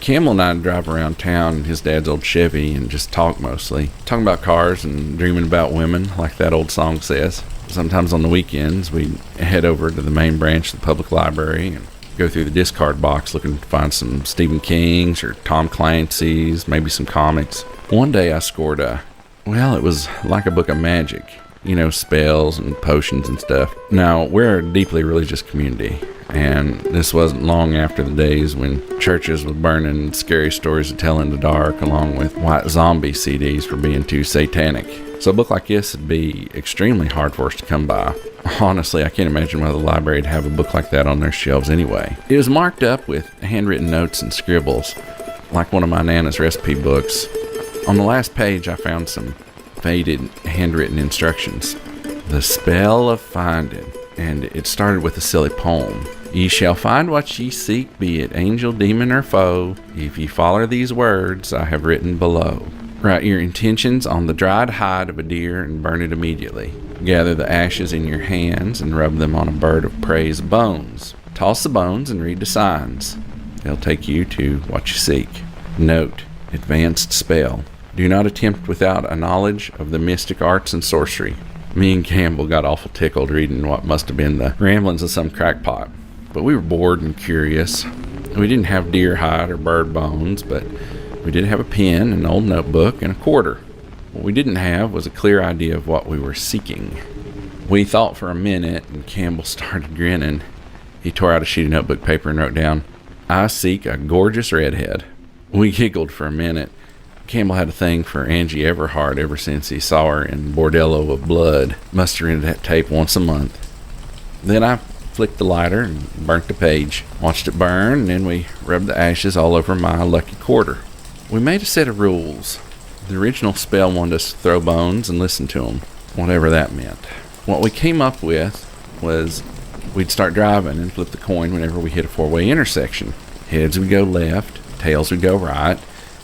Campbell and I would drive around town in his dad's old Chevy and just talk mostly. Talking about cars and dreaming about women, like that old song says. Sometimes on the weekends, we'd head over to the main branch of the public library and go through the discard box looking to find some Stephen King's or Tom Clancy's, maybe some comics. One day I scored it was like a book of magic. You know, spells and potions and stuff. Now, we're a deeply religious community, and this wasn't long after the days when churches were burning scary stories to tell in the dark, along with white zombie CDs for being too satanic. So a book like this would be extremely hard for us to come by. Honestly, I can't imagine why the library would have a book like that on their shelves anyway. It was marked up with handwritten notes and scribbles, like one of my Nana's recipe books. On the last page, I found some faded handwritten instructions. The spell of finding. And it started with a silly poem. Ye shall find what ye seek, be it angel, demon, or foe, if ye follow these words I have written below. Write your intentions on the dried hide of a deer and burn it immediately. Gather the ashes in your hands and rub them on a bird of prey's bones. Toss the bones and read the signs. They'll take you to what you seek. Note, advanced spell. Do not attempt without a knowledge of the mystic arts and sorcery. Me and Campbell got awful tickled reading what must have been the ramblings of some crackpot. But we were bored and curious. We didn't have deer hide or bird bones, but we did have a pen, an old notebook, and a quarter. What we didn't have was a clear idea of what we were seeking. We thought for a minute, and Campbell started grinning. He tore out a sheet of notebook paper and wrote down, I seek a gorgeous redhead. We giggled for a minute. Campbell had a thing for Angie Everhart ever since he saw her in Bordello of Blood. Must have rented that tape once a month. Then I flicked the lighter and burnt the page. Watched it burn, and then we rubbed the ashes all over my lucky quarter. We made a set of rules. The original spell wanted us to throw bones and listen to them, whatever that meant. What we came up with was we'd start driving and flip the coin whenever we hit a four-way intersection. Heads would go left, tails would go right.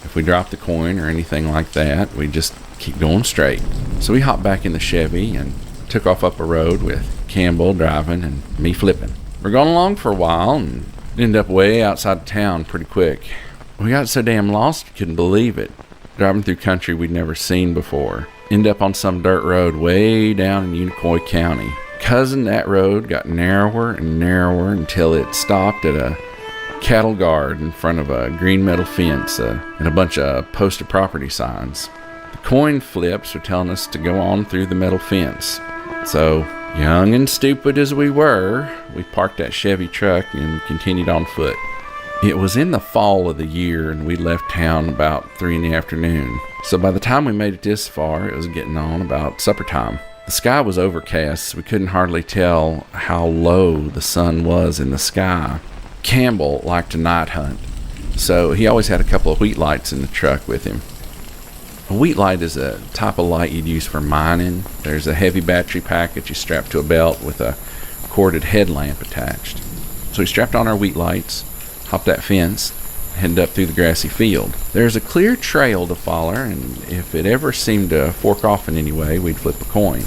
If we dropped the coin or anything like that, we'd just keep going straight. So we hopped back in the Chevy and took off up a road with Campbell driving and me flipping. We're going along for a while and ended up way outside of town pretty quick. We got so damn lost, couldn't believe it. Driving through country we'd never seen before. Ended up on some dirt road way down in Unicoi County. Cousin, that road got narrower and narrower until it stopped at a cattle guard in front of a green metal fence and a bunch of posted property signs. The coin flips were telling us to go on through the metal fence. So, young and stupid as we were, we parked that Chevy truck and continued on foot. It was in the fall of the year, and we left town about 3 in the afternoon. So by the time we made it this far, it was getting on about supper time. The sky was overcast, so we couldn't hardly tell how low the sun was in the sky. Campbell liked to night hunt, so he always had a couple of wheat lights in the truck with him. A wheat light is a type of light you'd use for mining. There's a heavy battery pack that you strap to a belt with a corded headlamp attached. So we strapped on our wheat lights, hopped that fence, headed up through the grassy field. There's a clear trail to follow, and if it ever seemed to fork off in any way, we'd flip a coin.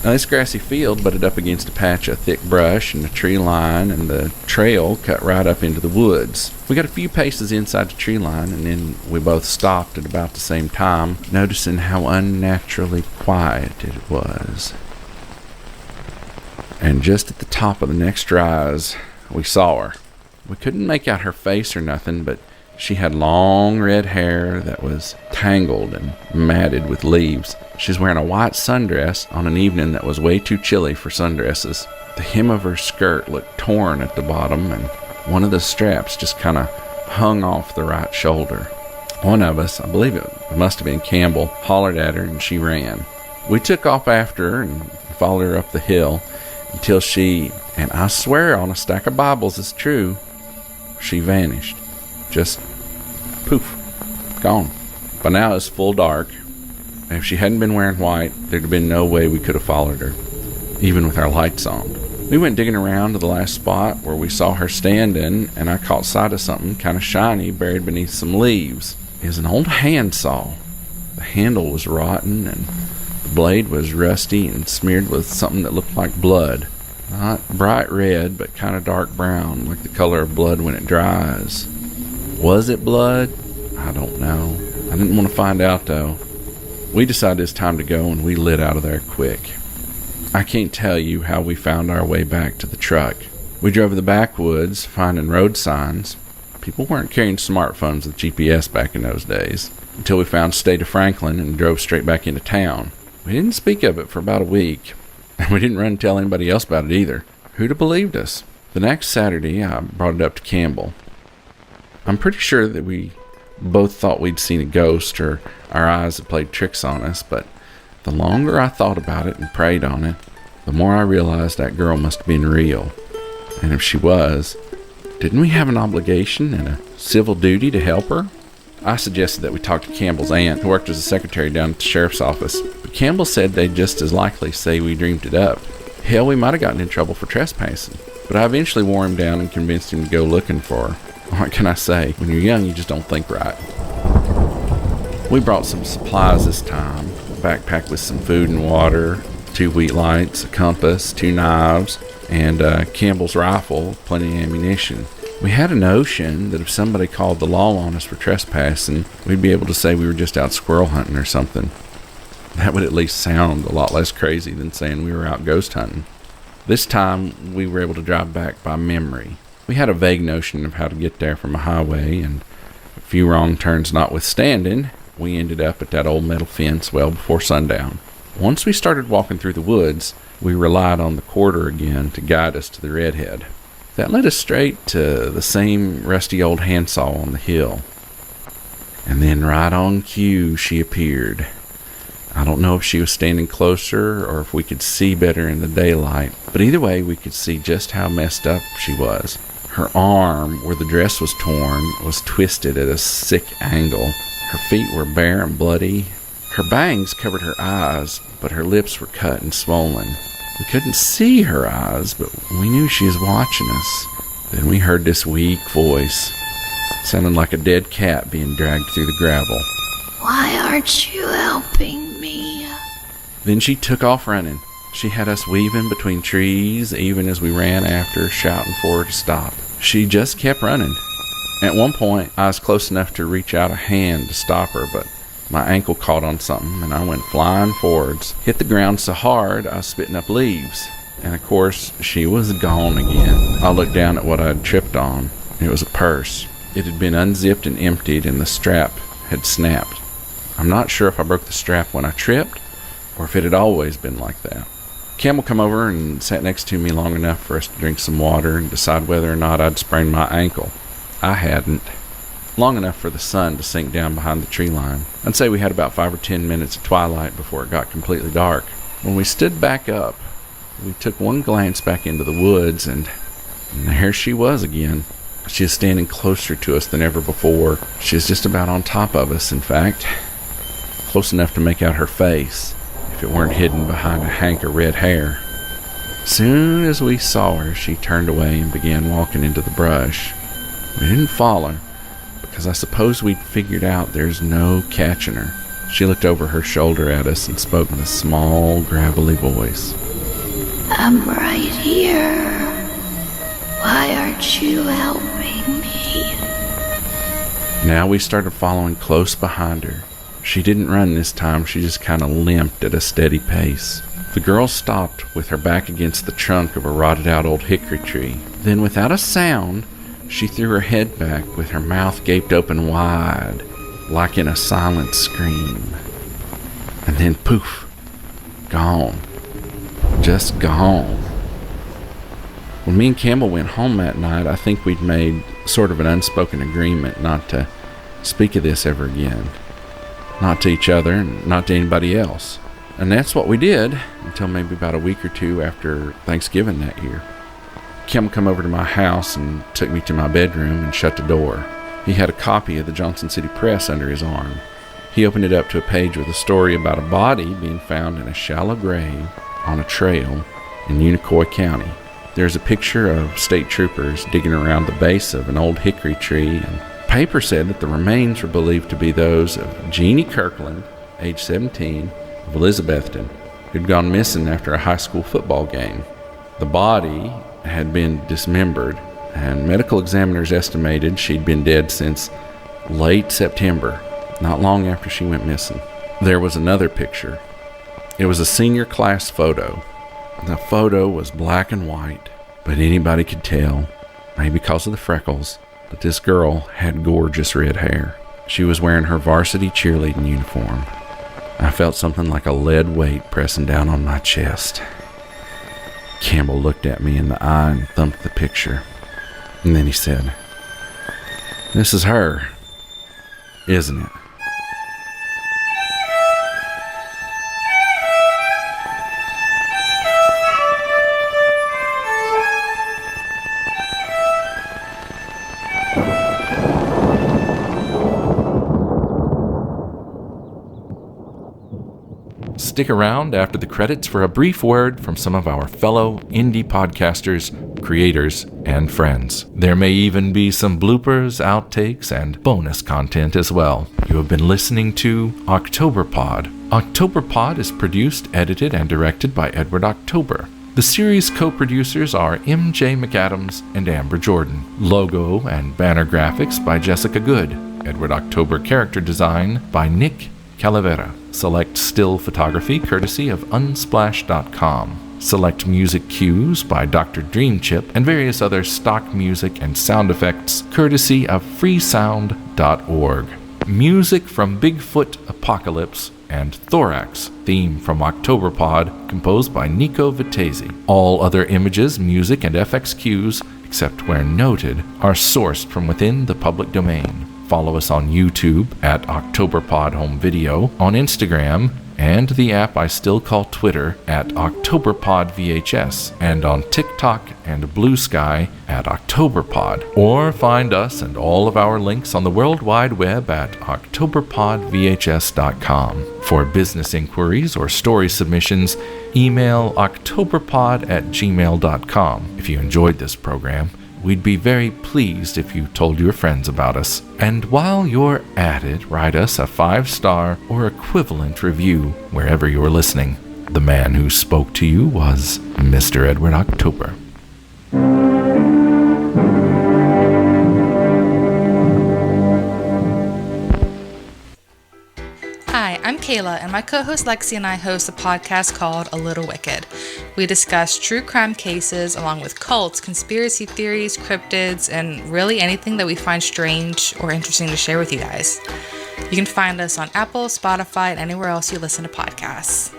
Now, this grassy field butted up against a patch of thick brush and a tree line, and the trail cut right up into the woods. We got a few paces inside the tree line, and then we both stopped at about the same time, noticing how unnaturally quiet it was. And just at the top of the next rise, we saw her. We couldn't make out her face or nothing, but she had long red hair that was tangled and matted with leaves. She was wearing a white sundress on an evening that was way too chilly for sundresses. The hem of her skirt looked torn at the bottom, and one of the straps just kind of hung off the right shoulder. One of us, I believe it must have been Campbell, hollered at her and she ran. We took off after her and followed her up the hill until she, and I swear on a stack of Bibles it's true, she vanished. Just poof, gone. By now it's full dark, and if she hadn't been wearing white, there'd have been no way we could have followed her, even with our lights on. We went digging around to the last spot where we saw her standing, and I caught sight of something kind of shiny buried beneath some leaves. It was an old handsaw. The handle was rotten, and the blade was rusty and smeared with something that looked like blood. Not bright red, but kind of dark brown, like the color of blood when it dries. Was it blood? I don't know. I didn't want to find out, though. We decided it's time to go, and we lit out of there quick. I can't tell you how we found our way back to the truck. We drove the backwoods, finding road signs. People weren't carrying smartphones with GPS back in those days, until we found State of Franklin and drove straight back into town. We didn't speak of it for about a week. And we didn't run and tell anybody else about it either. Who'd have believed us? The next Saturday, I brought it up to Campbell. I'm pretty sure that we both thought we'd seen a ghost or our eyes had played tricks on us, but the longer I thought about it and prayed on it, the more I realized that girl must have been real. And if she was, didn't we have an obligation and a civil duty to help her? I suggested that we talk to Campbell's aunt, who worked as a secretary down at the sheriff's office. But Campbell said they'd just as likely say we dreamed it up. Hell, we might have gotten in trouble for trespassing. But I eventually wore him down and convinced him to go looking for her. What can I say? When you're young, you just don't think right. We brought some supplies this time. A backpack with some food and water, 2 wheat lights, a compass, 2 knives, and Campbell's rifle, plenty of ammunition. We had a notion that if somebody called the law on us for trespassing, we'd be able to say we were just out squirrel hunting or something. That would at least sound a lot less crazy than saying we were out ghost hunting. This time, we were able to drive back by memory. We had a vague notion of how to get there from a highway, and a few wrong turns notwithstanding, we ended up at that old metal fence well before sundown. Once we started walking through the woods, we relied on the quarter again to guide us to the redhead. That led us straight to the same rusty old handsaw on the hill. And then right on cue, she appeared. I don't know if she was standing closer or if we could see better in the daylight, but either way, we could see just how messed up she was. Her arm, where the dress was torn, was twisted at a sick angle. Her feet were bare and bloody. Her bangs covered her eyes, but her lips were cut and swollen. We couldn't see her eyes, but we knew she was watching us. Then we heard this weak voice. It sounded like a dead cat being dragged through the gravel. Why aren't you helping me? Then she took off running. She had us weaving between trees, even as we ran after her, shouting for her to stop. She just kept running. At one point, I was close enough to reach out a hand to stop her, but my ankle caught on something, and I went flying forwards. Hit the ground so hard, I was spitting up leaves. And of course, she was gone again. I looked down at what I had tripped on. It was a purse. It had been unzipped and emptied, and the strap had snapped. I'm not sure if I broke the strap when I tripped, or if it had always been like that. Campbell come over and sat next to me long enough for us to drink some water and decide whether or not I'd sprained my ankle. I hadn't. Long enough for the sun to sink down behind the tree line. I'd say we had about 5 or 10 minutes of twilight before it got completely dark. When we stood back up, we took one glance back into the woods, and there she was again. She was standing closer to us than ever before. She was just about on top of us, in fact. Close enough to make out her face, if it weren't hidden behind a hank of red hair. Soon as we saw her, she turned away and began walking into the brush. We didn't follow, because I suppose we'd figured out there's no catching her. She looked over her shoulder at us and spoke in a small, gravelly voice. I'm right here. Why aren't you helping me? Now we started following close behind her. She didn't run this time, she just kind of limped at a steady pace. The girl stopped with her back against the trunk of a rotted out old hickory tree. Then without a sound, she threw her head back with her mouth gaped open wide, like in a silent scream. And then poof, gone. Just gone. When me and Campbell went home that night, I think we'd made sort of an unspoken agreement not to speak of this ever again. Not to each other, and not to anybody else. And that's what we did until maybe about a week or two after Thanksgiving that year. Campbell come over to my house and took me to my bedroom and shut the door. He had a copy of the Johnson City Press under his arm. He opened it up to a page with a story about a body being found in a shallow grave on a trail in Unicoi County. There's a picture of state troopers digging around the base of an old hickory tree, and paper said that the remains were believed to be those of Jeannie Kirkland, age 17, of Elizabethton, who'd gone missing after a high school football game. The body had been dismembered, and medical examiners estimated she'd been dead since late September, not long after she went missing. There was another picture. It was a senior class photo. The photo was black and white, but anybody could tell, maybe because of the freckles, that this girl had gorgeous red hair. She was wearing her varsity cheerleading uniform. I felt something like a lead weight pressing down on my chest. Campbell looked at me in the eye and thumped the picture. And then he said, "This is her, isn't it?" Stick around after the credits for a brief word from some of our fellow indie podcasters, creators, and friends. There may even be some bloopers, outtakes, and bonus content as well. You have been listening to Octoberpod. Octoberpod is produced, edited, and directed by Edward October. The series co-producers are MJ McAddams and Amber Jordan. Logo and banner graphics by Jessica Good. Edward October character design by Nick Calavera. Select still photography courtesy of unsplash.com. Select music cues by Dr. Dreamchip and various other stock music and sound effects courtesy of freesound.org. Music from Bigfoot Apocalypse and Thorax, theme from Octoberpod, composed by Nico Vitezi. All other images, music, and FX cues, except where noted, are sourced from within the public domain. Follow us on YouTube at Octoberpod Home Video, on Instagram, and the app I still call Twitter at Octoberpod VHS, and on TikTok and Blue Sky at Octoberpod. Or find us and all of our links on the World Wide Web at Octoberpodvhs.com. For business inquiries or story submissions, email octoberpod@gmail.com. If you enjoyed this program, we'd be very pleased if you told your friends about us. And while you're at it, write us a 5-star or equivalent review wherever you're listening. The man who spoke to you was Mr. Edward October. Hi, I'm Kayla, and my co-host Lexi and I host a podcast called A Little Wicked. We discuss true crime cases along with cults, conspiracy theories, cryptids, and really anything that we find strange or interesting to share with you guys. You can find us on Apple, Spotify, and anywhere else you listen to podcasts.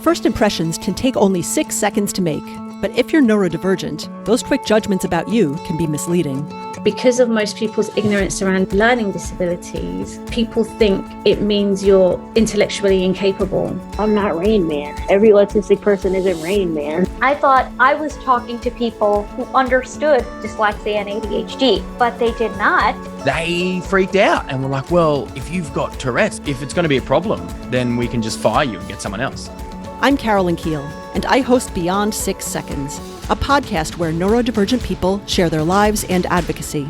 First impressions can take only 6 seconds to make, but if you're neurodivergent, those quick judgments about you can be misleading. Because of most people's ignorance around learning disabilities, people think it means you're intellectually incapable. I'm not Rain Man. Every autistic person isn't Rain Man. I thought I was talking to people who understood dyslexia and ADHD, but they did not. They freaked out and were like, well, if you've got Tourette's, if it's going to be a problem, then we can just fire you and get someone else. I'm Carolyn Keel, and I host Beyond 6 Seconds, a podcast where neurodivergent people share their lives and advocacy.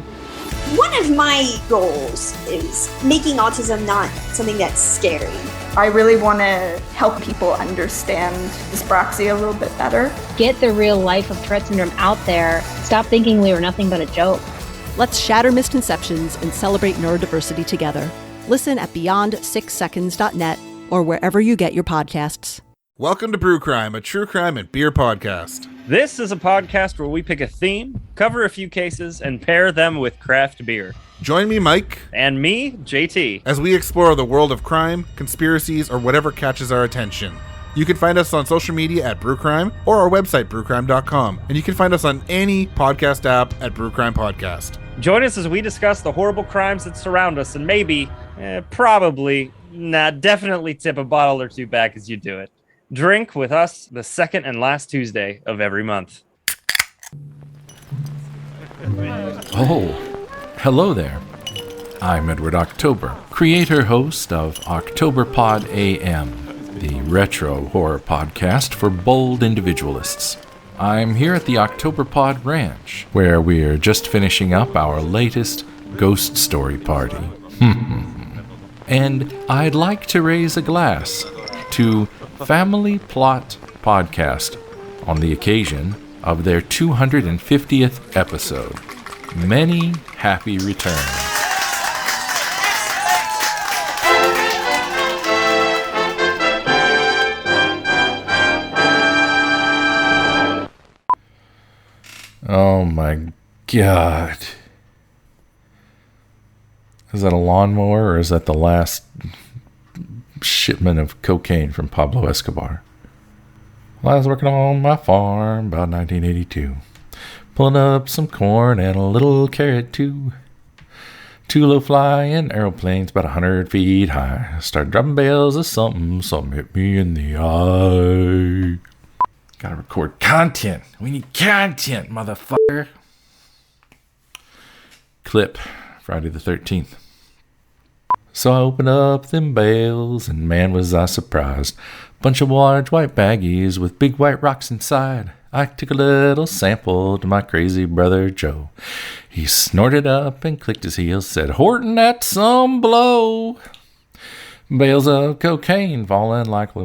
One of my goals is making autism not something that's scary. I really want to help people understand dyspraxia a little bit better. Get the real life of Tourette syndrome out there. Stop thinking we were nothing but a joke. Let's shatter misconceptions and celebrate neurodiversity together. Listen at beyond6seconds.net or wherever you get your podcasts. Welcome to Brew Crime, a true crime and beer podcast. This is a podcast where we pick a theme, cover a few cases, and pair them with craft beer. Join me, Mike. And me, JT. As we explore the world of crime, conspiracies, or whatever catches our attention. You can find us on social media at Brewcrime or our website, brewcrime.com. And you can find us on any podcast app at Brewcrime Podcast. Join us as we discuss the horrible crimes that surround us and maybe, definitely tip a bottle or two back as you do it. Drink with us the second and last Tuesday of every month. Oh, hello there. I'm Edward October, creator-host of Octoberpod AM, the retro horror podcast for bold individualists. I'm here at the Octoberpod Ranch, where we're just finishing up our latest ghost story party. And I'd like to raise a glass to Family Plot Podcast on the occasion of their 250th episode. Many happy returns. Oh my God. Is that a lawnmower or is that the last shipment of cocaine from Pablo Escobar? Well, I was working on my farm about 1982. Pulling up some corn and a little carrot too. Two low-flying aeroplanes about 100 feet high. Started dropping bales of something hit me in the eye. Gotta record content. We need content, motherfucker. Clip, Friday the 13th. So I opened up them bales, and man was I surprised. Bunch of large white baggies with big white rocks inside. I took a little sample to my crazy brother Joe. He snorted up and clicked his heels, said, "Horton, that's some blow." Bales of cocaine falling like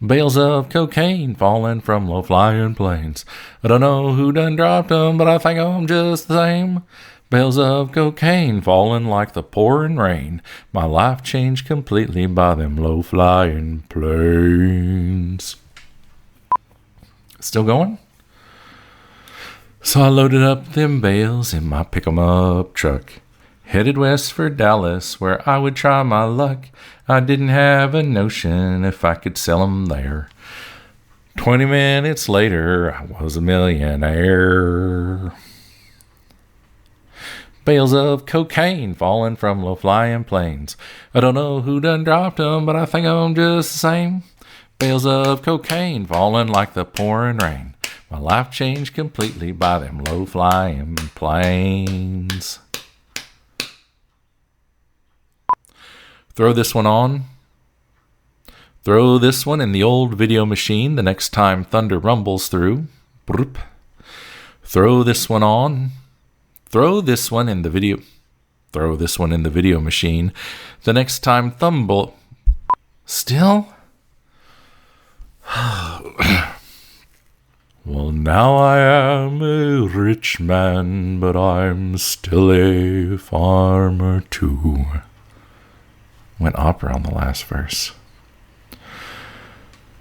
bales of cocaine falling from low-flying planes. I don't know who done dropped them, but I think I'm just the same. Bales of cocaine falling like the pouring rain. My life changed completely by them low-flying planes. Still going? So I loaded up them bales in my pick-em-up truck. Headed west for Dallas, where I would try my luck. I didn't have a notion if I could sell 'em there. 20 minutes later, I was a millionaire. Bales of cocaine falling from low-flying planes. I don't know who done dropped them, but I think I'm just the same. Bales of cocaine falling like the pouring rain. My life changed completely by them low-flying planes. Throw this one on. Throw this one in the old video machine the next time thunder rumbles through. Broop. Throw this one on. Throw this one in the video. Throw this one in the video machine the next time thumble. Still? Well, now I am a rich man, but I'm still a farmer too. Went opera on the last verse.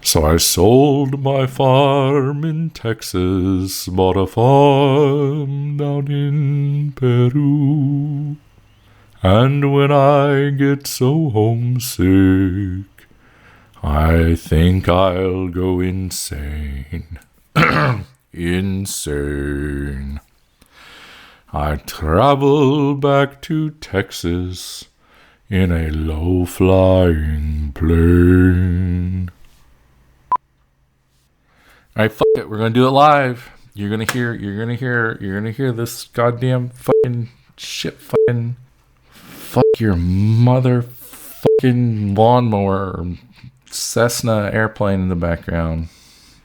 So I sold my farm in Texas, bought a farm down in Peru. And when I get so homesick, I think I'll go insane. Insane. I travel back to Texas in a low-flying plane. Alright, fuck it, we're gonna do it live. You're gonna hear this goddamn fucking shit fucking fuck your mother fucking lawnmower Cessna airplane in the background.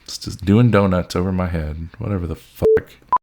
It's just doing donuts over my head. Whatever the fuck.